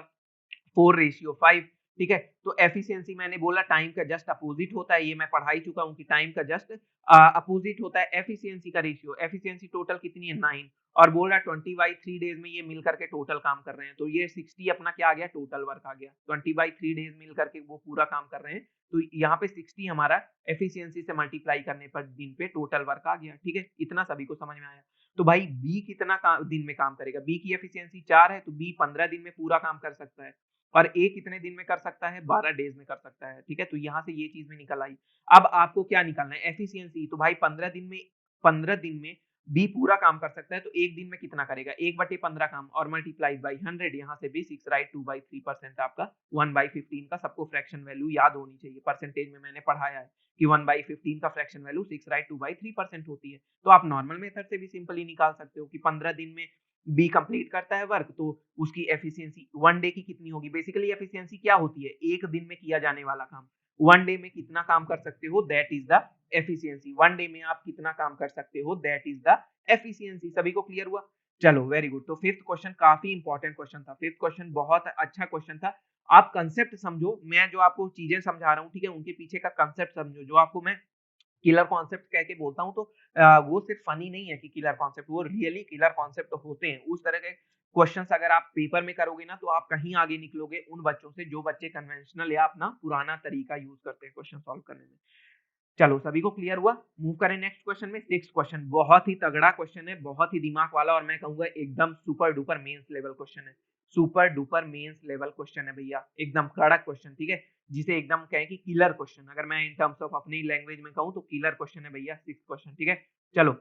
4:5, ठीक है। तो एफिशिएंसी मैंने बोला टाइम का जस्ट अपोजिट होता है, ये मैं पढ़ा ही चुका हूँ कि टाइम का जस्ट अपोजिट होता है एफिशिएंसी का रेशियो। एफिशिएंसी टोटल कितनी है 9, और बोल रहा 20/3 days में ये मिल करके टोटल काम कर रहे हैं, तो ये 60 अपना क्या आ गया, टोटल वर्क आ गया। 20/3 days मिल करके वो पूरा काम कर रहे हैं, तो यहाँ पे 60 हमारा एफिशिएंसी से मल्टीप्लाई करने पर दिन पे टोटल वर्क आ गया, ठीक है। इतना सभी को समझ में आया। तो भाई बी कितना दिन में काम करेगा, बी की एफिशिएंसी 4 है, तो बी 15 दिन में पूरा काम कर सकता है, और ए कितने दिन में कर सकता है, 12 डेज में कर सकता है, ठीक है। तो यहाँ से ये चीज भी निकल आई। अब आपको क्या निकालना है, एफिशिएंसी, तो भाई 15 दिन में बी पूरा काम कर सकता है, तो एक दिन में कितना करेगा, 1/15 काम, और मल्टीप्लाइड बाई 100, यहाँ से भी 6, राइट, 2/3% आपका 1/15 का, सबको फ्रैक्शन वैल्यू याद होनी चाहिए, परसेंटेज में मैंने पढ़ाया है कि 1/15 का फ्रैक्शन वैल्यू 6, राइट, 2/3% होती है। तो आप नॉर्मल मेथड से भी सिंपली निकाल सकते हो कि 15 दिन में बी कंप्लीट करता है वर्क, तो उसकी एफिशिएंसी 1 डे की कितनी होगी। बेसिकली एफिशिएंसी क्या होती है, एक दिन में किया जाने वाला काम, 1 डे में कितना काम कर सकते हो, that is the efficiency. 1 day में आप कितना काम कर सकते हो, दैट इज द एफिशिएंसी। सभी को क्लियर हुआ, चलो वेरी गुड। तो फिफ्थ क्वेश्चन काफी इंपॉर्टेंट क्वेश्चन था, फिफ्थ क्वेश्चन बहुत अच्छा क्वेश्चन था। आप कंसेप्ट समझो, मैं जो आपको चीजें समझा रहा हूँ, ठीक है, उनके पीछे का कंसेप्ट समझो। जो आपको मैं किलर कॉन्सेप्ट कह के बोलता हूँ, तो वो सिर्फ फनी नहीं है कि किलर कॉन्सेप्ट, वो रियली किलर कॉन्सेप्ट होते हैं। उस तरह के क्वेश्चंस अगर आप पेपर में करोगे ना, तो आप कहीं आगे निकलोगे उन बच्चों से जो बच्चे कन्वेंशनल या अपना पुराना तरीका यूज करते हैं क्वेश्चन सॉल्व करने में। चलो सभी को क्लियर हुआ, मूव करें नेक्स्ट क्वेश्चन में। सिक्स्थ क्वेश्चन बहुत ही तगड़ा क्वेश्चन है, बहुत ही दिमाग वाला, और मैं कहूंगा एकदम super duper mains level question है। Super duper mains level question है भैया, एकदम कड़क क्वेश्चन, ठीक है, जिसे एकदम कहें कि किलर क्वेश्चन। अगर मैं इन टर्म्स ऑफ अपनी लैंग्वेज में कहूं तो किलर क्वेश्चन है भैया, सिक्स्थ क्वेश्चन, ठीक है। चलो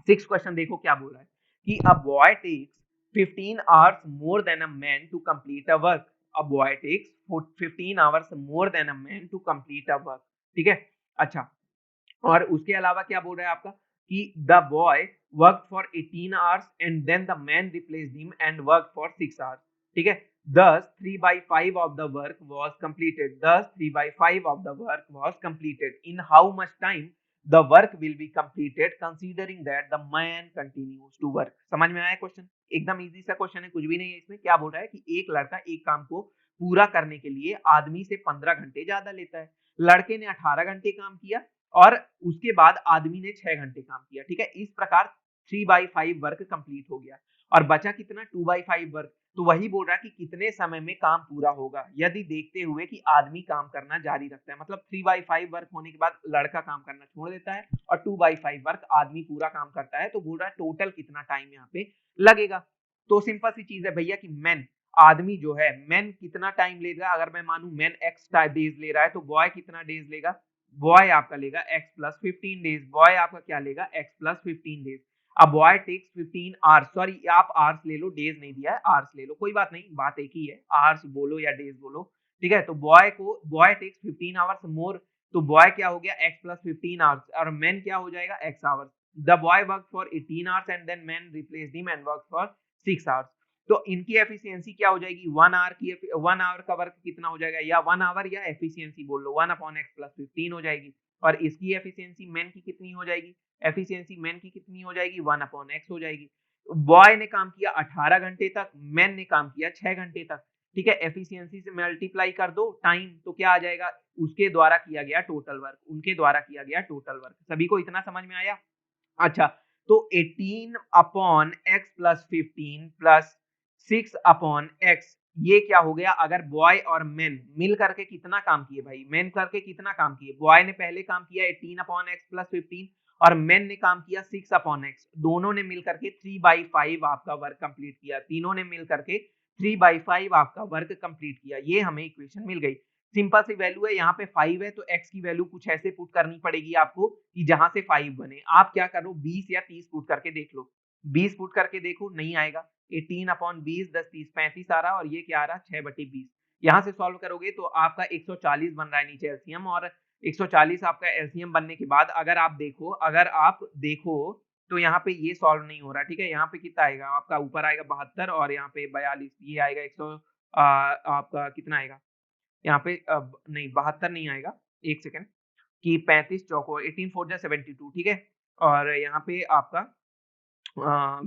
सिक्स्थ क्वेश्चन देखो क्या बोल रहा है कि a boy takes 15 hours more than a man to complete a work। a boy takes 15 hours more than a man to complete a work, ठीक है। अच्छा, और उसके अलावा क्या बोल रहा है आपका कि the boy work for 18 hours and then the man replace him and work for 6 hours, ठीक है। Thus 3/5 of the work was completed. Thus 3/5 of the work was completed. In how much time the work will be completed considering that the man continues to work? समझ में आया question? एकदम easy सा question है, कुछ भी नहीं है इसमें। क्या बोल रहा है कि एक लड़का एक काम को पूरा करने के लिए आदमी से 15 घंटे ज्यादा लेता है। लड़के ने 18 घंटे काम किया और उसके बाद आदमी ने 6 घंटे काम किया। ठीक है, इस प्रकार 3/5 वर्क कंप्लीट हो गया और बचा कितना? 2/5 वर्क। तो वही बोल रहा है कि कितने समय में काम पूरा होगा यदि देखते हुए कि आदमी काम करना जारी रखता है। मतलब 3/5 वर्क होने के बाद लड़का काम करना छोड़ देता है और 2/5 वर्क आदमी पूरा काम करता है। तो बोल रहा है टोटल कितना टाइम यहाँ पे लगेगा। तो सिंपल सी चीज है भैया कि मैन, आदमी जो है मैन कितना टाइम लेगा। अगर मैं मानू मैन एक्स डेज ले रहा है तो बॉय कितना डेज लेगा? बॉय आपका लेगा x प्लस 15 डेज। बॉय आपका क्या लेगा? x plus 15 days. अब बॉय टेक्स 15 आवर्स, सॉरी आप आवर्स ले लो, डेज नहीं दिया है, आवर्स ले लो, कोई बात नहीं, बात एक ही है, आवर्स बोलो या डेज बोलो। ठीक है, तो बॉय टेक्स 15 आवर्स मोर, तो बॉय क्या हो गया? x प्लस 15 आवर्स और मैन क्या हो जाएगा? x hours. The boy work for 18 hours and then man replace the man work for 6 hours. तो इनकी एफिशिएंसी क्या हो जाएगी? 1 आवर का वर्क कितना हो जाएगा? या 1 आवर या एफिशिएंसी बोल लो 1/x प्लस 15 हो जाएगी। और इसकी एफिशिएंसी मैन की कितनी हो जाएगी? एफिशिएंसी मैन की कितनी हो जाएगी? 1/x हो जाएगी। बॉय ने काम किया 18 घंटे तक, मैन ने काम किया 6 घंटे तक। ठीक है, एफिशिएंसी से मल्टीप्लाई कर दो टाइम, तो क्या आ जाएगा? उसके द्वारा किया गया टोटल वर्क, उनके द्वारा किया गया टोटल वर्क। सभी को इतना समझ में आया? अच्छा, तो 18/x प्लस 15 प्लस 6/x, ये क्या हो गया? अगर बॉय और मैन मिल करके कितना काम किए भाई? मैन करके कितना काम किए? बॉय ने पहले काम किया 18/x प्लस 15 और मैन ने काम किया 6/x। दोनों ने मिल करके 3/5 आपका वर्क कंप्लीट किया। तीनों ने मिल करके 3/5 आपका वर्क कंप्लीट किया। ये हमें इक्वेशन मिल गई। सिंपल सी वैल्यू है, यहाँ पे 5 है तो x की वैल्यू कुछ ऐसे पुट करनी पड़ेगी आपको कि जहां से 5 बने। आप क्या करो, 20 या 30 पुट करके देख लो। 20 पुट करके देखो, नहीं आएगा। 18/20 10 30 35 आ रहा और ये क्या आ रहा? 6/20। यहाँ से सॉल्व करोगे तो आपका 140 बन रहा है नीचे एलसीएम, और 140 आपका एलसीएम बनने के बाद अगर आप देखो तो यहाँ पे ये सॉल्व नहीं हो रहा। ठीक है, यहाँ पे कितना आएगा आपका? ऊपर आएगा 72 और यहाँ पे 42, ये आएगा 100, आपका कितना आएगा यहाँ पे? नहीं 72 नहीं आएगा, एक सेकेंड, कि 35 चौको 18 4 जा 72। ठीक है, और यहाँ पे आपका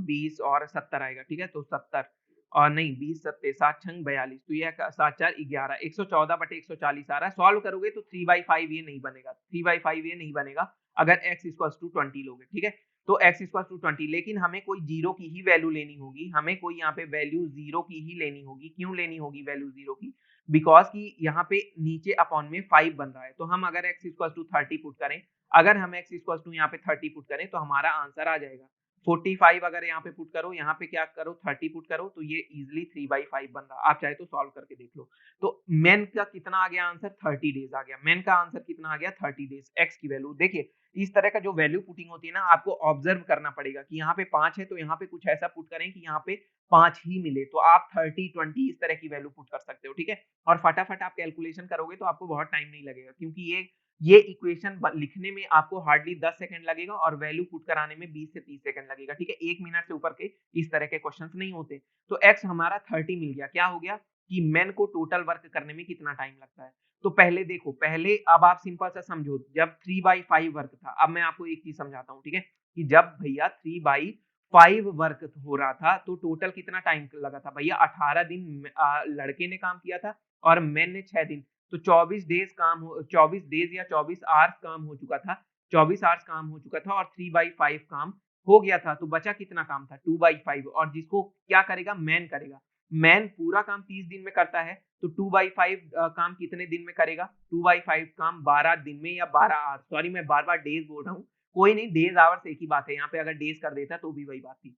20 और 70 आएगा। ठीक है, तो 70 और नहीं 20 सत्ते 7 छंग 42, तो ये 7 4 11 114/140 आ रहा है। सॉल्व करोगे तो 3/5 ये नहीं बनेगा, 3/5 ये नहीं बनेगा अगर x इक्वल्स टू 20 लोगे। ठीक है, तो x इक्वल्स टू 20, लेकिन हमें कोई जीरो की ही वैल्यू लेनी होगी, हमें कोई यहाँ पे वैल्यू जीरो की ही लेनी होगी। क्यों लेनी होगी वैल्यू जीरो की? बिकॉज कि यहाँ पे नीचे अपॉन में 5 बन रहा है, तो हम अगर x इक्वल्स टू 30 पुट करें, अगर हम x इक्वल्स टू यहाँ पे 30 पुट करें तो हमारा आंसर आ जाएगा 45। अगर यहाँ पे पुट करो, यहाँ पे क्या करो 30 पुट करो, तो ये इजिली 3/5 बन रहा। आप चाहे तो सॉल्व करके देख लो। तो मेन का कितना आ गया आंसर? 30 डेज आ गया। मेन का आंसर कितना आ गया? 30 डेज। एक्स की वैल्यू देखिए, इस तरह का जो वैल्यू पुटिंग होती है ना, आपको ऑब्जर्व करना पड़ेगा कि यहाँ पे 5 है तो यहाँ पे कुछ ऐसा पुट करें कि यहाँ पे 5 ही मिले, तो आप 30 20 इस तरह की वैल्यू पुट कर सकते हो। ठीक है, और फटाफट आप कैलकुलेशन करोगे तो आपको बहुत टाइम नहीं लगेगा, क्योंकि ये इक्वेशन लिखने में आपको हार्डली 10 सेकंड लगेगा और वैल्यू पुट कराने में 20 से 30 सेकंड लगेगा। ठीक है, 1 मिनट से ऊपर के इस तरह के क्वेश्चंस नहीं होते। तो x हमारा 30 मिल गया। क्या हो गया कि मैन को टोटल वर्क करने में कितना टाइम लगता है? तो पहले देखो, पहले अब आप सिंपल सा समझो, जब 3/5 वर्क था, अब मैं आपको एक चीज समझाता हूँ। ठीक है, कि जब भैया 3/5 वर्क हो रहा था तो टोटल कितना टाइम लगा था भैया? 18 दिन लड़के ने काम किया था और मैन ने 6 दिन, तो 24 डेज या 24 आवर्स काम हो चुका था। 24 आवर्स काम हो चुका था और 3/5 काम हो गया था, तो बचा कितना काम था? 2/5। और जिसको क्या करेगा? मैन करेगा। मैन पूरा काम 30 दिन में करता है, तो 2/5 काम कितने दिन में करेगा? 2/5 काम 12 दिन में या 12 आवर्स, सॉरी मैं बार बार डेज बोल रहा हूँ, कोई नहीं, डेज आवर्स एक ही बात है, यहाँ पे अगर डेज कर देता तो भी वही बात थी।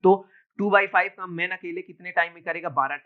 तो 2/5 काम मैन अकेले कितने टाइम में करेगा? 12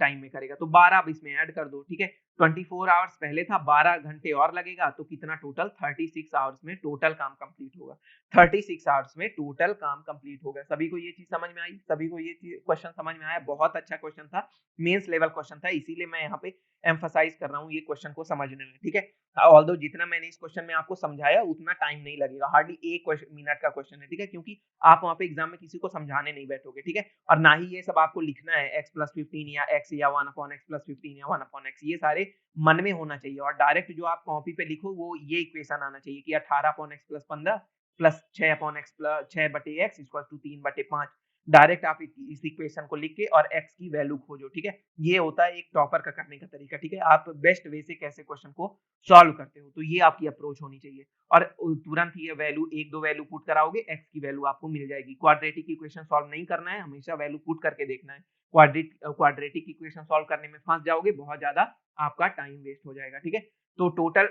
टाइम में करेगा, तो 12 अब इसमें ऐड कर दो। ठीक है, 24 आवर्स पहले था, 12 घंटे और लगेगा तो कितना टोटल 36 आवर्स में टोटल काम कंप्लीट होगा। 36 आवर्स में टोटल काम कंप्लीट होगा। सभी को ये चीज समझ में आई? सभी को ये क्वेश्चन समझ में आया? बहुत अच्छा क्वेश्चन था, मेंस लेवल क्वेश्चन था, इसीलिए मैं यहाँ पे एम्फसाइज कर रहा हूँ ये क्वेश्चन को समझने में, ठीक है। ऑल्दो जितना मैंने इस क्वेश्चन में आपको समझाया उतना टाइम नहीं लगेगा, हार्डली 1 मिनट का क्वेश्चन है, ठीक है, क्योंकि आप वहाँ पे एग्जाम में किसी को समझाने नहीं बैठोगे, ठीक है। और ना ही ये सब आपको लिखना है x+15 या x या 1/x+15 या 1/x, ये सारे मन में होना चाहिए। और डायरेक्ट जो आप कॉपी पे लिखो वो ये इक्वेशन आना चाहिए कि 18/x+15 plus 6/x equal to 3/5। Direct आप इस इक्वेशन को लिख के और x की वैल्यू खोजो, ठीक है। ये होता है एक टॉपर का करने का तरीका, ठीक है। आप बेस्ट वे से कैसे क्वेश्चन को सॉल्व करते हो, तो ये आपकी अप्रोच होनी चाहिए। और तुरंत ही वैल्यू 1-2 वैल्यू पुट कराओगे, x की वैल्यू आपको मिल जाएगी। क्वाड्रेटिक इक्वेशन सॉल्व नहीं करना है, हमेशा वैल्यू पुट करके देखना है। क्वाड्रेटिक इक्वेशन सॉल्व करने में फंस जाओगे, बहुत ज्यादा आपका टाइम वेस्ट हो जाएगा, ठीक है। तो टोटल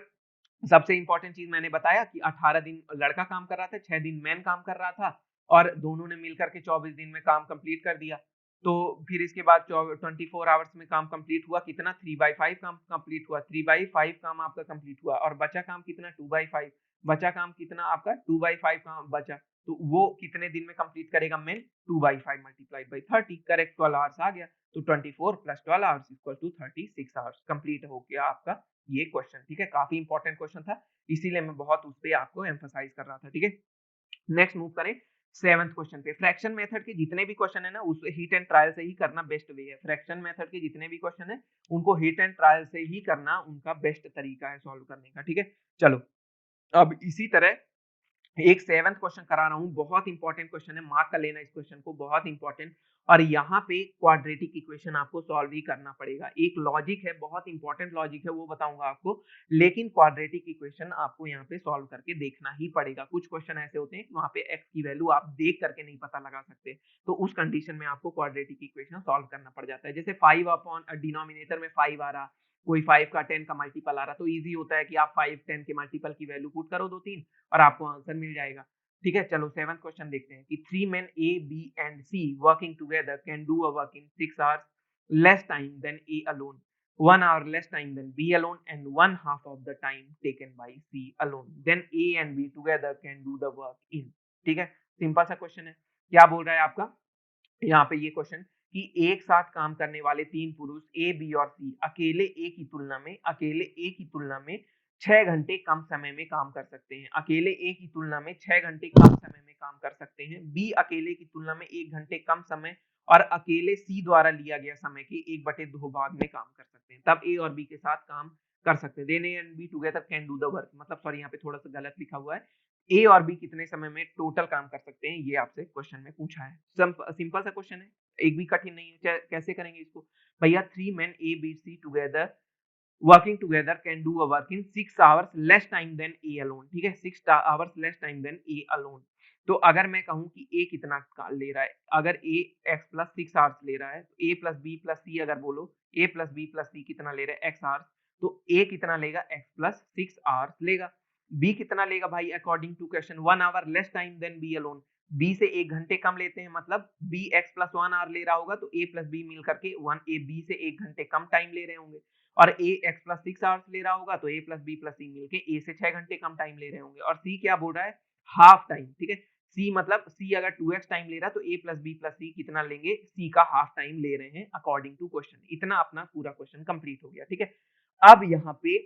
सबसे इंपॉर्टेंट चीज मैंने बताया कि 18 दिन लड़का काम कर रहा था, 6 दिन मैन काम कर रहा था, और दोनों ने मिलकर के 24 दिन में काम कंप्लीट कर दिया। तो फिर इसके बाद 24 आवर्स में काम कंप्लीट हुआ, कितना 3/5 काम कंप्लीट हुआ, 3/5 काम आपका कंप्लीट हुआ, और बचा काम कितना 2/5, बचा काम कितना आपका 2/5 काम बचा। तो वो कितने दिन में कंप्लीट करेगा man, 2/5 multiplied by 30, correct 12 hours आ गया। तो 24 + 12 hours equal to 36 hours complete हो गया आपका ये क्वेश्चन, ठीक है। काफी इंपॉर्टेंट क्वेश्चन था, इसीलिए मैं बहुत उस पे आपको एम्फसाइज कर रहा था, ठीक है। नेक्स्ट मूव करें 7th क्वेश्चन पे। फ्रैक्शन मेथड के जितने भी क्वेश्चन है ना, उस हिट एंड ट्रायल से ही करना बेस्ट वे है। फ्रैक्शन मेथड के जितने भी क्वेश्चन है उनको हिट एंड ट्रायल से ही करना उनका बेस्ट तरीका है सॉल्व करने का, ठीक है। चलो अब इसी तरह एक 7th क्वेश्चन करा रहा हूँ, बहुत इंपॉर्टेंट क्वेश्चन है, मार्क कर लेना इस क्वेश्चन को, बहुत इंपॉर्टेंट। और यहाँ पे क्वाड्रेटिक इक्वेशन आपको सॉल्व ही करना पड़ेगा। एक लॉजिक है, बहुत इंपॉर्टेंट लॉजिक है, वो बताऊंगा आपको, लेकिन क्वाड्रेटिक इक्वेशन आपको यहाँ पे सॉल्व करके देखना ही पड़ेगा। कुछ क्वेश्चन ऐसे होते हैं वहाँ पे x की वैल्यू आप देख करके नहीं पता लगा सकते, तो उस कंडीशन में आपको क्वाड्रेटिक इक्वेशन सॉल्व करना पड़ जाता है। जैसे 5 अपॉन डिनोमिनेटर में 5 आ रहा, कोई 5 का 10 का मल्टीपल आ रहा, तो इजी होता है कि आप 5 10 के मल्टीपल की वैल्यू पुट करो 2-3 और आपको आंसर मिल जाएगा, ठीक है। चलो 7th क्वेश्चन देखते हैं कि 3 men A, B and C working together can do a work in 6 hours less time than A alone, 1 hour less time than B alone, and 1/2 of the time taken by C alone. Then A and B together can do the work in, ठीक है। Simple सा question है। क्या बोल रहा है आपका यहाँ पे ये क्वेश्चन कि एक साथ काम करने वाले 3 पुरुष ए, बी और सी अकेले ए की तुलना में 6 घंटे कम समय में काम कर सकते हैं। अकेले ए की तुलना में 6 घंटे कम समय में काम कर सकते हैं। बी अकेले की तुलना में 1 घंटे कम समय और अकेले सी द्वारा लिया गया समय के 1/2 भाग में काम कर सकते हैं। तब ए और बी के साथ काम कर सकते हैं। Then A and B together can do the work, मतलब सॉरी यहाँ पे थोड़ा सा गलत लिखा हुआ है। ए और बी कितने समय में टोटल काम कर सकते हैं, ये आपसे क्वेश्चन में पूछा है। सिंपल सा क्वेश्चन है, एक भी कठिन नहीं है। कैसे करेंगे इसको भैया, 3 men A, B, C together working together can do a work in 6 hours less time than A alone, ठीक है। 6 hours less time than A alone। तो अगर मैं कहूँ कि A कितना ले रहा है, अगर A x + 6 hours ले रहा है, तो A + B + C अगर बोलो, A + B + C कितना ले रहा है x hours, तो A कितना लेगा x + 6 hours लेगा। B कितना लेगा भाई, according to question 1 hour less time than B alone, B से 1 घंटे कम लेते हैं, मतलब B x + 1 hour ले रहा होगा तो A + B मिल करके 1 A B से 1 घंटे कम टाइम ले रहे होंगे। और A x + 6 आवर्स ले रहा होगा तो A + B + C मिलके A से 6 घंटे कम टाइम ले रहे होंगे। और C क्या बोल रहा है, हाफ टाइम, ठीक है। C मतलब C अगर 2x टाइम ले रहा है तो A + B + C कितना लेंगे, C का हाफ टाइम ले रहे हैं अकॉर्डिंग टू क्वेश्चन। इतना अपना पूरा क्वेश्चन कंप्लीट हो गया, ठीक है। अब यहाँ पे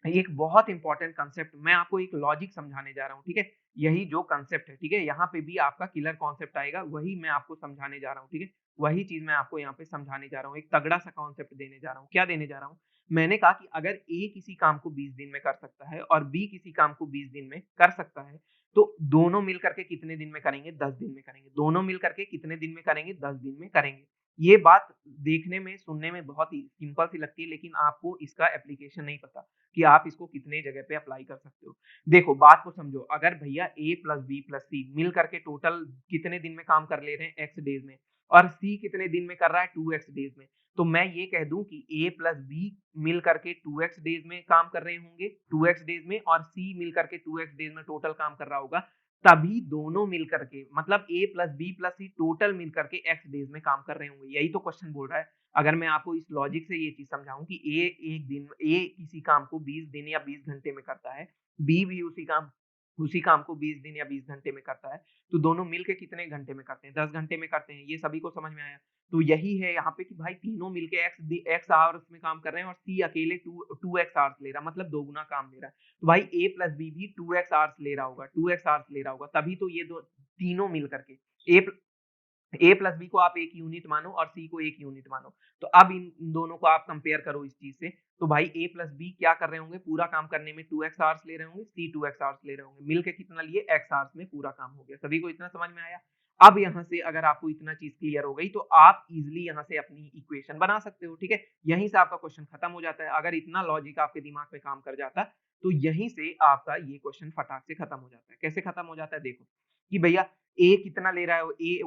एक बहुत इंपॉर्टेंट कंसेप्ट मैं आपको एक लॉजिक समझाने जा रहा हूँ, ठीक है। यही जो कंसेप्ट है, ठीक है, यहाँ पे भी आपका किलर कॉन्सेप्ट आएगा, वही मैं आपको समझाने जा रहा हूँ, ठीक है। वही चीज मैं आपको यहाँ पे समझाने जा रहा हूँ, एक तगड़ा सा कॉन्सेप्ट देने जा रहा हूँ। क्या देने जा रहा हूँ, मैंने कहा कि अगर ए किसी काम को 20 दिन में कर सकता है और बी किसी काम को 20 दिन में कर सकता है, तो दोनों मिल करके कितने दिन में करेंगे, 10 दिन में करेंगे। दोनों मिल करके कितने दिन में करेंगे, 10 दिन में करेंगे। ये बात देखने में सुनने में बहुत ही सिंपल सी लगती है, लेकिन आपको इसका एप्लीकेशन नहीं पता कि आप इसको कितने जगह पे अप्लाई कर सकते हो। देखो बात को समझो, अगर भैया A + B + C मिल करके टोटल कितने दिन में काम कर ले रहे हैं, x डेज में, और C कितने दिन में कर रहा है, 2x डेज में, तो मैं ये कह दूं कि A + B मिल करके 2x डेज में काम कर रहे होंगे, 2x डेज में, और C मिल करके 2x डेज में टोटल काम कर रहा होगा। तभी दोनों मिल करके मतलब ए प्लस बी प्लस सी टोटल मिल करके एक्स डेज में काम कर रहे होंगे। यही तो क्वेश्चन बोल रहा है। अगर मैं आपको इस लॉजिक से ये चीज समझाऊं कि ए किसी काम को 20 दिन या 20 घंटे में करता है, बी भी उसी काम को 20 दिन या 20 घंटे में करता है, तो दोनों मिलके कितने घंटे में करते हैं? 10 घंटे में करते हैं। ये सभी को समझ में आया? तो यही है यहाँ पे कि भाई तीनों मिलके एक्स आवर्स में काम कर रहे हैं और सी अकेले टू एक्स आवर्स ले रहा है, मतलब दोगुना काम ले रहा है। तो भाई ए प्लस बी भी 2x आवर्स ले रहा होगा, 2x आवर्स ले रहा होगा, तभी तो ये दो तीनों मिल करके ए ए प्लस बी को आप एक यूनिट मानो और सी को एक यूनिट मानो। तो अब इन दोनों को आप कंपेयर करो इस चीज से, तो भाई ए प्लस बी क्या कर रहे होंगे? पूरा काम करने में 2x आवर्स ले रहे होंगे, सी 2x आवर्स ले रहे होंगे, मिलके कितना लिए? x आवर्स में पूरा काम हो गया। सभी को इतना समझ में आया? अब यहाँ से अगर आपको इतना चीज क्लियर हो गई तो आप इजिली यहाँ से अपनी इक्वेशन बना सकते हो। ठीक है, यहीं से आपका क्वेश्चन खत्म हो जाता है। अगर इतना लॉजिक आपके दिमाग में काम कर जाता तो यहीं से आपका ये क्वेश्चन फटाक से खत्म हो जाता है। कैसे खत्म हो जाता है? देखो कि भैया ए कितना ले रहा है, ए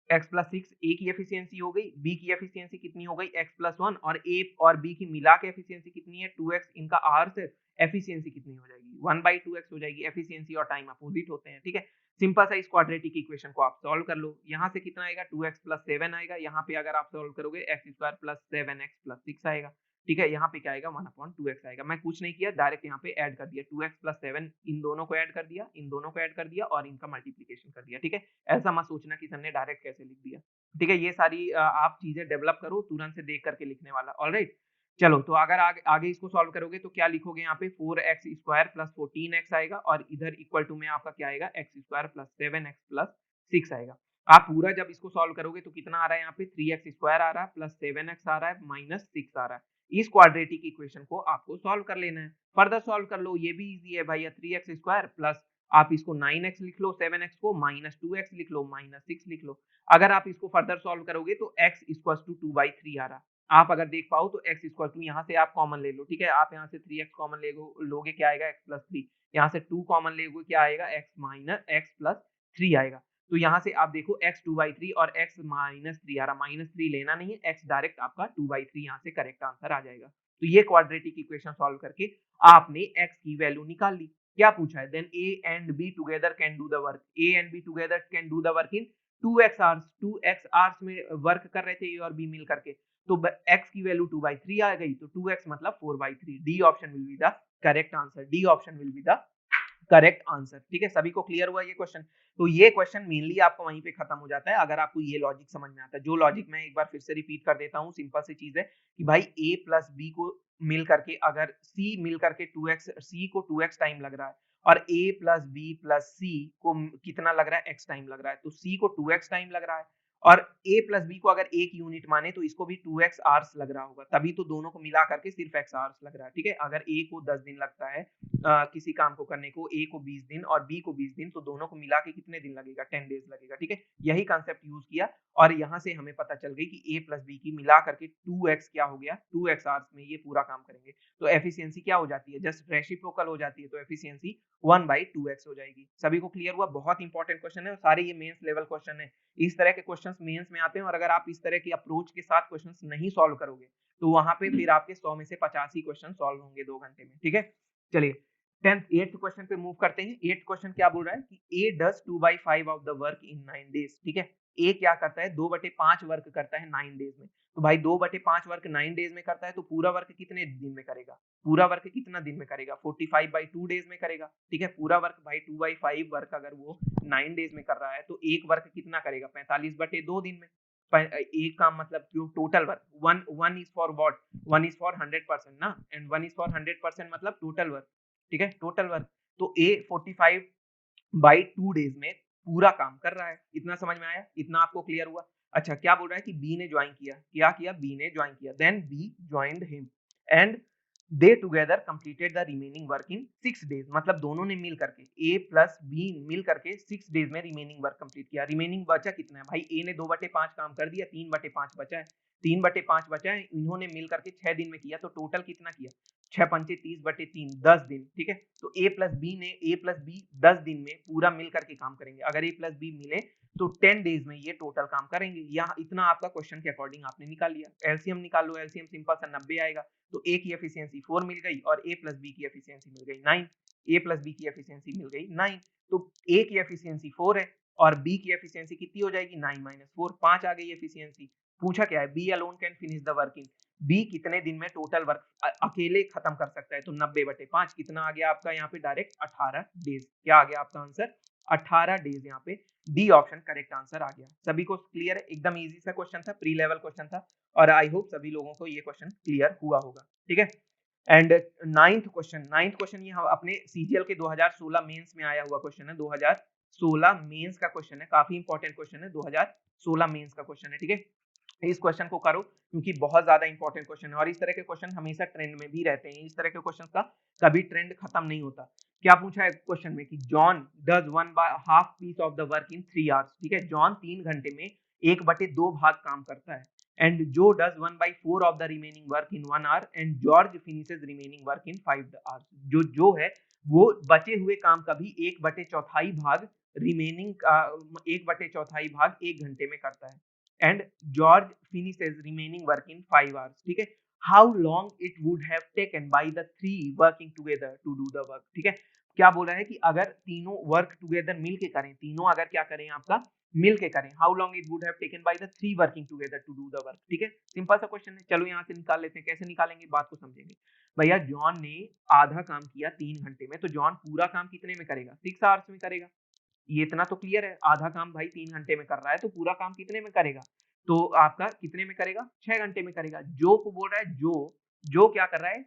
एक्स प्लस सिक्स, ए की एफिशिएंसी हो गई, बी की एफिशिएंसी कितनी हो गई? एक्स प्लस वन, और ए और बी की मिला के एफिशिएंसी कितनी है? 2x। इनका आर से एफिशिएंसी कितनी हो जाएगी? 1/2x हो जाएगी। एफिशिएंसी और टाइम अपोजिट होते हैं। ठीक है, सिंपल सा इस क्वाड्रेटिक इक्वेशन को आप सॉल्व कर लो। यहाँ से कितना आएगा? 2x प्लस 7 आएगा। यहाँ पे अगर आप सॉल्व करोगे x square plus 7x plus 6 आएगा। ठीक है, यहाँ पे क्या आएगा? 1/2x आएगा। मैं कुछ नहीं किया, डायरेक्ट यहाँ पे ऐड कर दिया। 2x प्लस 7 इन दोनों को ऐड कर दिया, इन दोनों को ऐड कर दिया और इनका मल्टीप्लीकेशन कर दिया। ठीक है, ऐसा मत सोचना कि सर ने डायरेक्ट कैसे लिख दिया। ठीक है, ये सारी आप चीजें डेवलप करो तुरंत से देख करके लिखने वाला। ऑलराइट, चलो तो अगर आगे इसको सॉल्व करोगे तो क्या लिखोगे? यहाँ पे 4x स्क्वायर प्लस 14x आएगा और इधर इक्वल टू में आपका क्या आएगा? X square plus 7x plus 6 आएगा। आप पूरा जब इसको सॉल्व करोगे तो कितना आ रहा है? यहाँ पे 3x स्क्वायर आ रहा है प्लस 7x आ रहा है माइनस 6 आ रहा है। इस क्वाड्रेटिक इक्वेशन को आपको सॉल्व कर लेना है। फर्दर सॉल्व कर लो, ये भी इजी है भैया। 3x स्क्वायर प्लस आप इसको 9x लिख लो, 7x को माइनस 2x लिख लो, माइनस 6 लिख लो। अगर आप इसको फर्दर सॉल्व करोगे तो x इक्वल टू 2/3 आ रहा। आप अगर देख पाओ तो x इक्वल टू यहाँ से आप कॉमन ले लो। ठीक है, आप यहाँ से 3x कॉमन लोगे, क्या आएगा? x plus 3। यहाँ से 2 कॉमन लोगे, क्या आएगा? x प्लस 3 आएगा। तो यहाँ से आप देखो x 2/3 और x माइनस 3 आ रहा। माइनस 3 लेना नहीं है, x डायरेक्ट आपका 2/3 यहाँ से करेक्ट आंसर आ जाएगा। तो ये क्वाड्रेटिक इक्वेशन सॉल्व करके आपने x की वैल्यू निकाल ली। क्या पूछा है? Then a and b together can do the work। a and b together can do the work in 2x hours। 2x hours में वर्क कर रहे थे a और b मिल करके, तो x की वैल्यू 2/3 आ गई, तो 2x मतलब 4/3। D option will be the correct answer. D option will be the correct answer. ठीक है, सभी को क्लियर हुआ ये क्वेश्चन? तो ये क्वेश्चन मेनली आपको वहीं पे खत्म हो जाता है अगर आपको ये लॉजिक समझ में आता है। जो लॉजिक मैं एक बार फिर से रिपीट कर देता हूँ, सिंपल सी चीज है कि भाई a प्लस बी को मिल करके अगर c मिल करके 2x, c को 2x टाइम लग रहा है और a plus B plus c को कितना लग रहा है? x टाइम लग रहा है, तो c को 2x टाइम लग रहा है। और a प्लस बी को अगर एक यूनिट माने तो इसको भी 2x आवर्स लग रहा होगा, तभी तो दोनों को मिला करके सिर्फ x आवर्स लग रहा है। ठीक है, अगर a को 10 दिन लगता है किसी काम को करने को, a को 20 दिन और b को 20 दिन, तो दोनों को मिला के कितने दिन लगेगा? 10 डेज लगेगा। ठीक है, यही कंसेप्ट यूज किया और यहाँ से हमें पता चल गई कि a प्लस बी की मिला करके 2x क्या हो गया? 2x आवर्स में ये पूरा काम करेंगे। तो एफिशिएंसी क्या हो जाती है? जस्ट रेसिप्रोकल हो जाती है, तो एफिशिएंसी 1/2x हो जाएगी। सभी को क्लियर हुआ? बहुत इंपॉर्टेंट क्वेश्चन है और सारे ये मेंस लेवल क्वेश्चन है। इस तरह के क्वेश्चंस मेंस में आते हैं और अगर आप इस तरह की अप्रोच के साथ क्वेश्चंस नहीं सॉल्व करोगे तो वहां पे फिर आपके 100 में से 85 ही क्वेश्चन सॉल्व होंगे 2 घंटे में। ठीक है, चलिए 8th क्वेश्चन पे मूव करते हैं। 8th क्वेश्चन क्या बोल रहा है कि A does 2/5 of the work in 9 days. ठीक है, A क्या करता है? 2/5 वर्क करता है 9 डेज में। तो भाई 2/5 वर्क 9 डेज में करता है तो पूरा वर्क कितने दिन में करेगा? पूरा वर्क कितना दिन में करेगा? 45/2 डेज में करेगा। ठीक है, पूरा वर्क भाई 2/5 वर्क अगर वो 9 डेज में कर रहा है तो एक वर्क कितना करेगा? 45/2 दिन में। एक काम मतलब जो total work, one is for what? One is for 100% ना, एंड वन इज फॉर 100% मतलब टोटल वर्क। ठीक है, टोटल वर्क। तो ए 45/2 डेज में पूरा काम कर रहा है। इतना समझ में आया? इतना आपको क्लियर हुआ? अच्छा, क्या बोल रहा है कि बी ने ज्वाइन किया। क्या किया? बी ने ज्वाइन किया। Then B joined him and they together completed the remaining work in 6 days. मतलब दोनों ने मिल करके, ए प्लस बी मिल करके 6 डेज में रिमेनिंग वर्क कंप्लीट किया। रिमेनिंग बचा कितना है भाई? ए ने 2/5 काम कर दिया, 3/5 बचा है। 3/5 बचा है, इन्होंने मिल करके 6 दिन में किया, तो टोटल कितना किया? 6×5 30/3, 10 दिन। ठीक है, तो ए प्लस बी 10 दिन में पूरा मिल करके काम करेंगे। अगर ए प्लस बी मिले तो 10 डेज में ये टोटल काम करेंगे। यहाँ इतना आपका क्वेश्चन के अकॉर्डिंग आपने निकाल लिया। एलसीएम निकाल लो, एलसीएम सिंपल सा 90 आएगा। तो ए की एफिशिएंसी 4 मिल गई और ए प्लस बी की एफिशिएंसी मिल गई 9। A प्लस बी की एफिशिएंसी मिल गई 9। तो A की एफिशिएंसी 4 है और B की एफिशिएंसी कितनी हो जाएगी 9 माइनस 4, 5 आ गई एफिशिएंसी। पूछा क्या है, B alone can finish the work in, B कितने दिन में टोटल वर्क अकेले खत्म कर सकता है, तो 90/5 कितना आ गया आपका यहाँ पे डायरेक्ट 18 डेज। क्या आ गया आपका आंसर 18 डेज, यहाँ पे डी ऑप्शन करेक्ट आंसर आ गया। सभी को क्लियर है, एकदम इजी सा क्वेश्चन था, प्री लेवल क्वेश्चन था और आई होप सभी लोगों को ये क्वेश्चन क्लियर हुआ होगा, ठीक है। एंड नाइन्थ क्वेश्चन ये अपने सीजीएल के 2016 मेंस में आया हुआ क्वेश्चन है, 2016 मेंस का क्वेश्चन है, काफी इंपॉर्टेंट क्वेश्चन है, 2016 मेंस का क्वेश्चन है, ठीक है। इस क्वेश्चन को करो क्योंकि बहुत ज्यादा इंपॉर्टेंट क्वेश्चन है और इस तरह के क्वेश्चन हमेशा ट्रेंड में भी रहते हैं, इस तरह के क्वेश्चन का कभी ट्रेंड खत्म नहीं होता। क्या पूछा है क्वेश्चन में कि John does 1/2 piece of the work in 3 hours, ठीक है। जॉन 3 घंटे में 1/2 भाग काम करता है। एंड जो does 1/4 of the remaining work in 1 our and George finishes remaining work in 5 hours. जो है वो बचे हुए काम का भी 1/4 भाग रिमेनिंग 1/4 भाग 1 घंटे में करता है। And George finishes remaining work in 5 hours, ठीक है। How long it would have taken by the 3 working together to do the work, ठीक है। क्या बोला है कि अगर तीनों वर्क टुगेदर मिल के करें, तीनों अगर क्या करें आपका मिल के करें, how long it would have taken by the 3 working together to do the work, ठीक है। सिंपल सा क्वेश्चन है, चलो यहाँ से निकाल लेते हैं। कैसे निकालेंगे बात को समझेंगे। भैया जॉन ने आधा काम किया 3 घंटे में, तो जॉन पूरा काम कितने में करेगा 6 आवर्स में करेगा। ये इतना तो क्लियर है, आधा काम भाई 3 घंटे में कर रहा है तो पूरा काम कितने में करेगा, तो आपका कितने में करेगा 6 घंटे में करेगा। जो को बोल रहा है जो क्या कर रहा है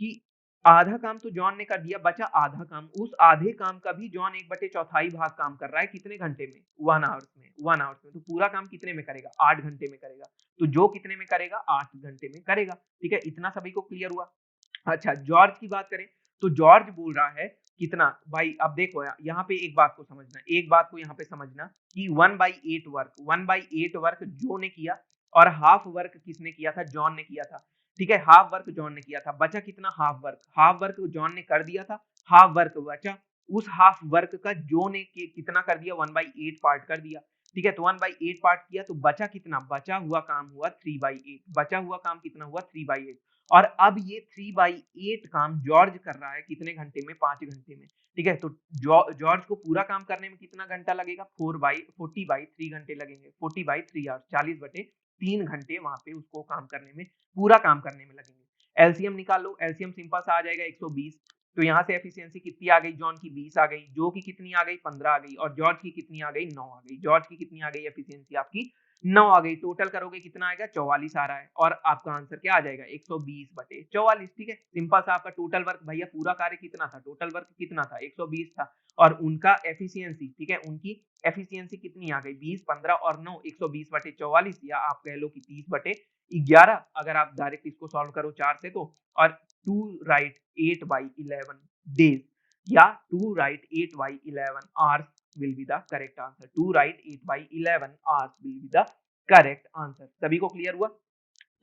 कि आधा काम तो जॉन ने कर दिया, बचा आधा काम, उस आधे काम का भी जॉन 1/4 भाग काम कर रहा है कितने घंटे में 1 आवर्स में, 1 आवर्स में। तो पूरा काम कितने में करेगा 8 घंटे में करेगा। तो जो कितने में करेगा 8 घंटे में करेगा, ठीक है। इतना सभी को क्लियर हुआ। अच्छा जॉर्ज की बात करें तो जॉर्ज बोल रहा है कितना भाई, अब देखो यहाँ पे एक बात को समझना, एक बात को यहाँ पे समझना कि 1/8 वर्क जो ने किया और हाफ वर्क किसने किया था, जॉन ने किया था, ठीक है। हाफ वर्क जॉन ने किया था, बचा कितना हाफ वर्क जॉन ने कर दिया था, हाफ वर्क बचा। उस हाफ वर्क का जो ने कितना कर दिया 1/8 पार्ट कर दिया, ठीक है। तो 1/8 पार्ट किया तो बचा कितना, बचा हुआ काम हुआ 3/8, बचा हुआ काम कितना हुआ 3/8। और अब ये 3/8 काम जॉर्ज कर रहा है कितने घंटे में 5 घंटे में, ठीक है। तो जॉर्ज को पूरा काम करने में कितना घंटा लगेगा 40/3 घंटे लगेंगे, 40/3 आवर्स, 40/3 घंटे वहां पे उसको काम करने में, पूरा काम करने में लगेंगे। एलसीएम निकालो, एलसीएम सिंपल सा आ जाएगा 120। तो यहाँ से एफिशिएंसी कितनी आ गई, जॉन की 20 आ गई, जो की कितनी आ गई 15 आ गई और जॉर्ज की कितनी आ गई 9 आ गई। जॉर्ज की कितनी आ गई एफिशिएंसी आपकी 9 आ गई। टोटल करोगे कितना आएगा 44 आ रहा है और आपका आंसर क्या आ जाएगा 120/44, ठीक है। सिंपल सा आपका टोटल वर्क, भैया पूरा कार्य कितना था, टोटल वर्क कितना था 120 था और उनका एफिशिएंसी, ठीक है, उनकी एफिशिएंसी कितनी आ गई 20, 15 और 9, 120/44 या आप कह लो कि 30/11। अगर आप डायरेक्ट इसको सॉल्व करो 4 से तो, और 2 राइट 8/11 डेज या 2 right 8/11 hours will be the correct answer. 2 right 8/11 hours will be the correct answer. सभी को क्लियर हुआ,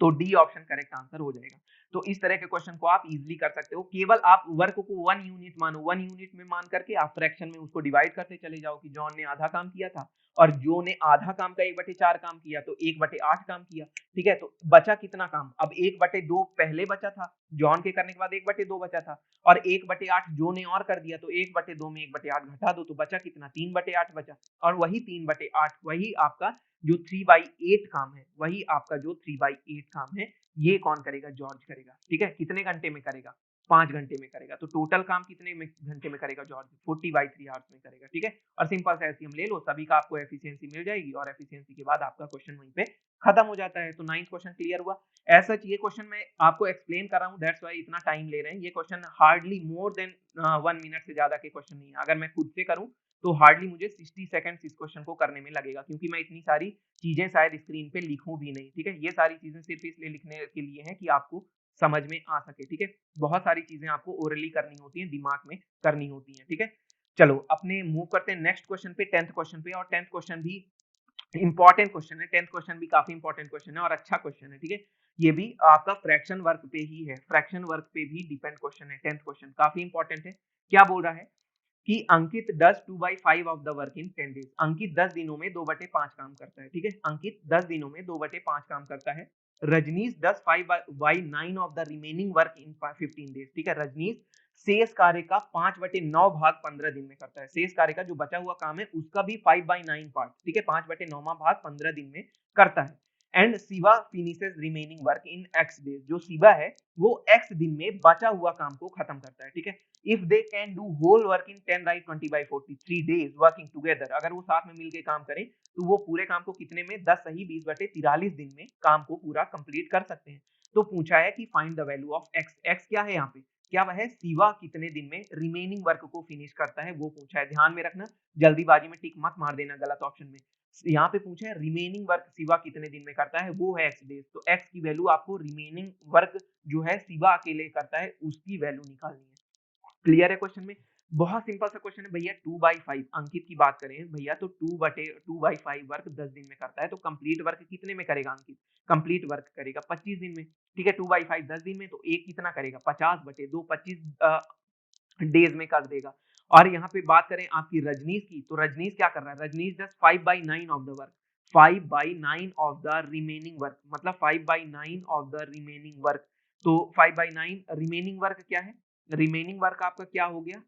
तो डी ऑप्शन करेक्ट आंसर हो जाएगा। तो इस तरह के क्वेश्चन को आप इजीली कर सकते हो, केवल आप वर्क को 1 यूनिट मानो, 1 यूनिट में मान करके आप फ्रैक्शन में उसको डिवाइड करते चले जाओ कि जॉन ने आधा काम किया था और जो ने आधा काम का 1/4 काम किया तो 1/8 काम किया, ठीक है। तो बचा कितना काम, अब 1/2 पहले बचा था, जॉन के करने के बाद 1/2 बचा था और 1/8 जो ने और कर दिया तो 1/2 में 1/8 घटा दो तो बचा कितना 3/8 बचा। और वही 3/8 वही आपका जो 3/8 काम है, वही आपका जो 3/8 काम है ये कौन करेगा, जॉर्ज करेगा, ठीक है। कितने घंटे में करेगा 5 घंटे में करेगा। तो टोटल काम कितने घंटे में करेगा जॉर्ज 40/3 आवर्स में करेगा, ठीक है। और सिंपल सा एलसीएम ले लो, सभी का आपको एफिशिएंसी मिल जाएगी और एफिशिएंसी के बाद आपका क्वेश्चन वहीं पे खत्म हो जाता है। तो 9th क्वेश्चन क्लियर हुआ। ऐसा ये क्वेश्चन मैं आपको एक्सप्लेन कर रहा हूँ, दैट्स व्हाई इतना टाइम ले रहे हैं। ये question hardly more than 1 minute से ज्यादा के क्वेश्चन नहीं है। अगर मैं खुद से करूँ तो हार्डली मुझे 60 सेकंड्स इस क्वेश्चन को करने में लगेगा, क्योंकि मैं इतनी सारी चीजें शायद स्क्रीन पे लिखूं भी नहीं, ठीक है। ये सारी चीजें सिर्फ इसलिए लिखने के लिए हैं कि आपको समझ में आ सके, ठीक है। बहुत सारी चीजें आपको ओरली करनी होती हैं, दिमाग में करनी होती हैं, ठीक है। चलो अपने मूव करते हैं नेक्स्ट क्वेश्चन पे, 10th क्वेश्चन पे। और 10th क्वेश्चन भी इंपॉर्टेंट क्वेश्चन है, 10th क्वेश्चन भी काफी इंपॉर्टेंट क्वेश्चन है और अच्छा क्वेश्चन है, ठीक है। ये भी आपका फ्रैक्शन वर्क पे ही है, फ्रैक्शन वर्क पे भी डिपेंड क्वेश्चन है। 10th क्वेश्चन काफी इंपॉर्टेंट है। क्या बोल रहा है कि Ankit 2/5 of the work in 10 days. Ankit 10 दिनों में 2/5 काम करता है, ठीक है। अंकित 10 दिनों में 2/5 काम करता है। Rajneesh 5/9 of the remaining work in 15 days, ठीक है। रजनीश शेष कार्य का 5/9 भाग 15 दिन में करता है। शेष कार्य का जो बचा हुआ काम है उसका भी 5/9 पार्ट, ठीक है, 5/9 भाग 15 दिन में करता है। And Shiva finishes remaining work in x days, जो शिवा है वो x दिन में बचा हुआ काम को खत्म करता है, ठीक है। If they can do whole work in 10 right 20/43 days working together, अगर वो साथ में मिलकर काम करें तो वो पूरे काम को कितने में 10 सही 20/43 दिन में काम को पूरा कंप्लीट कर सकते हैं। तो पूछा है कि find the value of x, x क्या है यहाँ पे, क्या वह शिवा कितने दिन में रिमेनिंग वर्क को फिनिश करता है वो पूछा है। ध्यान में रखना, जल्दीबाजी में टिक मत मार देना गलत ऑप्शन में। यहाँ पे पूछा है रिमेनिंग वर्क शिवा कितने दिन में करता है, वो है x डेज, तो x की वैल्यू आपको रिमेनिंग वर्क जो है शिवा अकेले करता है उसकी वैल्यू निकालनी है। क्लियर है क्वेश्चन में? बहुत सिंपल सा क्वेश्चन है भैया। 2/5 अंकित की बात करें भैया तो 2/5 वर्क 10 दिन में करता है, तो कंप्लीट वर्क कितने में करेगा अंकित? कंप्लीट वर्क करेगा 25 दिन में, ठीक है। 2/5 10 दिन में, तो एक कितना करेगा 50/2 25 डेज में कर देगा। और यहाँ पे बात करें आपकी रजनीश की, तो रजनीश क्या कर रहा है? Rajneesh just 5/9 of the work, 5/9 of the remaining work, मतलब 5/9 ऑफ द रिमेनिंग वर्क। तो 5/9 रिमेनिंग वर्क क्या है? रिमेनिंग वर्क आपका क्या हो गया?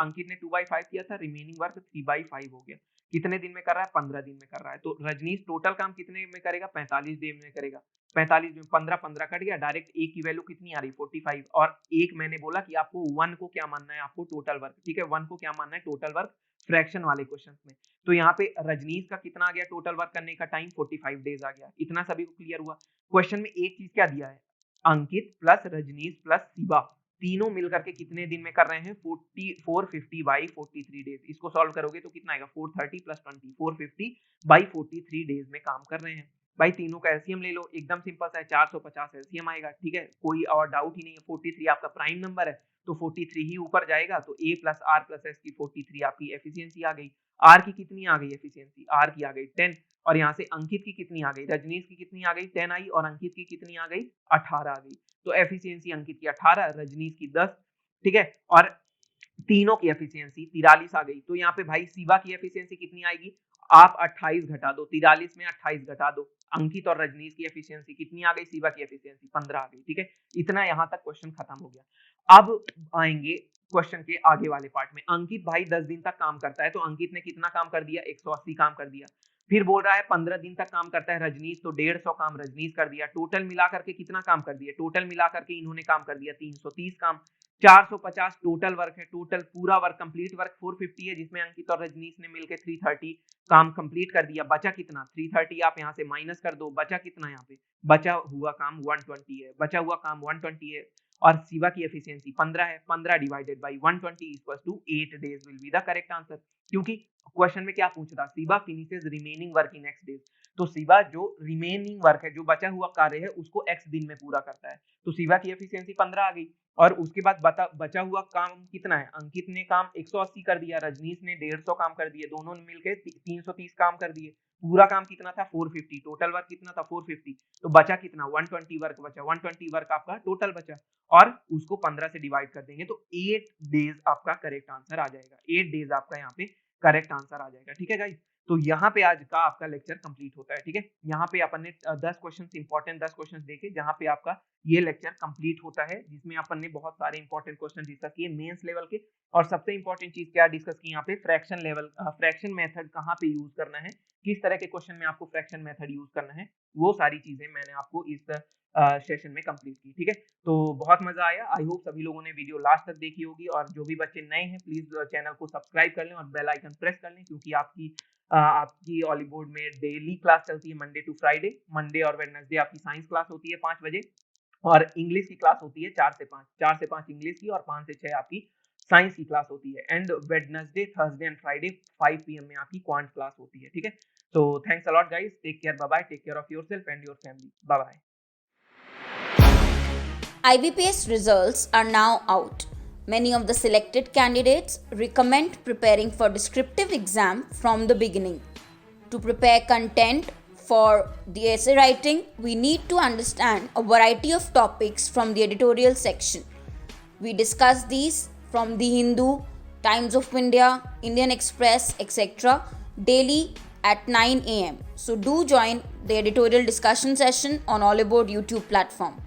अंकित ने 2/5 किया था, रिमेनिंग वर्क 3/5 हो गया। कितने दिन में कर रहा है? 15 दिन में कर रहा है। तो रजनीश टोटल काम कितने में करेगा? 45 दिन में करेगा। 45 में 15 कट गया, डायरेक्ट ए की वैल्यू कितनी आ रही? 45। और एक मैंने बोला कि आपको 1 को क्या मानना है? आपको टोटल वर्क, ठीक है, 1 को क्या मानना है? टोटल वर्क फ्रैक्शन वाले क्वेश्चन में। तो यहाँ पे रजनीश का कितना आ गया टोटल वर्क करने का टाइम? 45 डेज आ गया। इतना सभी को क्लियर हुआ? क्वेश्चन में एक चीज क्या दिया है? अंकित प्लस रजनीश प्लस शिवा तीनों मिलकर के कितने दिन में कर रहे हैं? 450/43 डेज। इसको सॉल्व करोगे तो कितना आएगा? 430 + 20 450/43 डेज में काम कर रहे हैं। भाई तीनों का एलसीएम ले लो, एकदम सिंपल सा है, 450 एलसीएम आएगा, ठीक है, कोई और डाउट ही नहीं है। 43 आपका प्राइम नंबर है तो 43 ही ऊपर जाएगा, तो a + r + s की 43 आपकी एफिशिएंसी आ गई। r की कितनी आ गई एफिशिएंसी? r की आ गई 10। और यहाँ से अंकित की कितनी आ गई? रजनीश की कितनी आ गई? 10 आई। और अंकित की कितनी आ गई? 18 आ गई। तो एफिशिएंसी अंकित की 18, रजनीश की 10, ठीक है, और तीनों की एफिशिएंसी 43 आ गई। तो यहाँ पे भाई शिवा की एफिशिएंसी कितनी आएगी? आप 28 घटा दो, 43 में 28 घटा दो। अंकित और रजनीश की एफिशिएंसी कितनी आ गई? शिवा की एफिशिएंसी 15 आ गई, ठीक है। इतना यहाँ तक क्वेश्चन खत्म हो गया। अब आएंगे क्वेश्चन के आगे वाले पार्ट में। अंकित भाई 10 दिन तक काम करता है, तो अंकित ने कितना काम कर दिया? 180 काम कर दिया। फिर बोल रहा है 15 दिन तक काम करता है रजनीश, तो 150 काम रजनीश कर दिया। टोटल मिलाकर के कितना काम कर दिया? टोटल मिलाकर के इन्होंने काम कर दिया 330 काम। 450 टोटल वर्क है, टोटल पूरा वर्क कंप्लीट वर्क 450 है, जिसमें अंकित और रजनीश ने मिलकर 330 काम कंप्लीट कर दिया। बचा कितना? 330 आप यहाँ से माइनस कर दो, बचा कितना? यहाँ पे बचा हुआ काम 120 है, बचा हुआ काम 120 है। और शिवा की एफिशिएंसी 15 है, 15 divided by 120 equals to 8 days will be the correct answer. क्योंकि क्वेश्चन में क्या पूछ रहा? Shiva finishes remaining work in x days, तो शिवा जो रिमेनिंग वर्क है, जो बचा हुआ कार्य है, उसको x दिन में पूरा करता है। तो शिवा की एफिशिएंसी 15 आ गई। और उसके बाद बचा हुआ काम कितना है? अंकित ने काम 180 कर दिया, रजनीश ने 150 काम कर दिए, दोनों ने मिलकर 330 काम कर दिए। पूरा काम कितना था? 450। टोटल वर्क कितना था? 450। तो बचा कितना? 120 वर्क बचा। 120 वर्क आपका टोटल बचा, और उसको 15 से डिवाइड कर देंगे तो 8 डेज आपका करेक्ट आंसर आ जाएगा। 8 डेज आपका यहाँ पे करेक्ट आंसर आ जाएगा, ठीक है गाइस। तो यहाँ पे आज का आपका लेक्चर कंप्लीट होता है, ठीक है। यहाँ पे अपन ने 10 क्वेश्चन इंपॉर्टेंट 10 क्वेश्चन देखे, जहाँ पे आपका ये लेक्चर कंप्लीट होता है, जिसमें अपन ने बहुत सारे इंपॉर्टेंट क्वेश्चन डिस्कस किए मेंस लेवल के। और सबसे इंपॉर्टेंट चीज क्या डिस्कस की यहाँ पे? फ्रैक्शन लेवल, फ्रैक्शन मेथड कहाँ पे यूज करना है, किस तरह के क्वेश्चन में आपको फ्रैक्शन मेथड यूज करना है, वो सारी चीजें मैंने आपको इस सेशन में कंप्लीट की, ठीक है। तो बहुत मजा आया। आई होप सभी लोगों ने वीडियो लास्ट तक देखी होगी। और जो भी बच्चे नए हैं प्लीज चैनल को सब्सक्राइब कर लें और बेल आइकन प्रेस कर लें, क्योंकि आपकी ऑली बोर्ड में डेली क्लास चलती है मंडे टू फ्राइडे। मंडे और वेडनेसडे आपकी साइंस क्लास होती है 5 बजे, और इंग्लिश की क्लास होती है 4 से 5, 4 से 5 इंग्लिश की और 5 से 6 आपकी साइंस की क्लास होती है। And Wednesday, Thursday and Friday 5 PM में आपकी क्वांट क्लास होती है, ठीक है। तो thanks a lot guys, take care, bye bye, take care of yourself and your family, bye bye. IBPS results are now out. Many of the selected candidates recommend preparing for descriptive exam from the beginning. To prepare content for the essay writing, we need to understand a variety of topics from the editorial section. We discuss these from The Hindu, Times of India, Indian Express, etc. daily at 9 AM. So do join the editorial discussion session on Oliboard YouTube platform.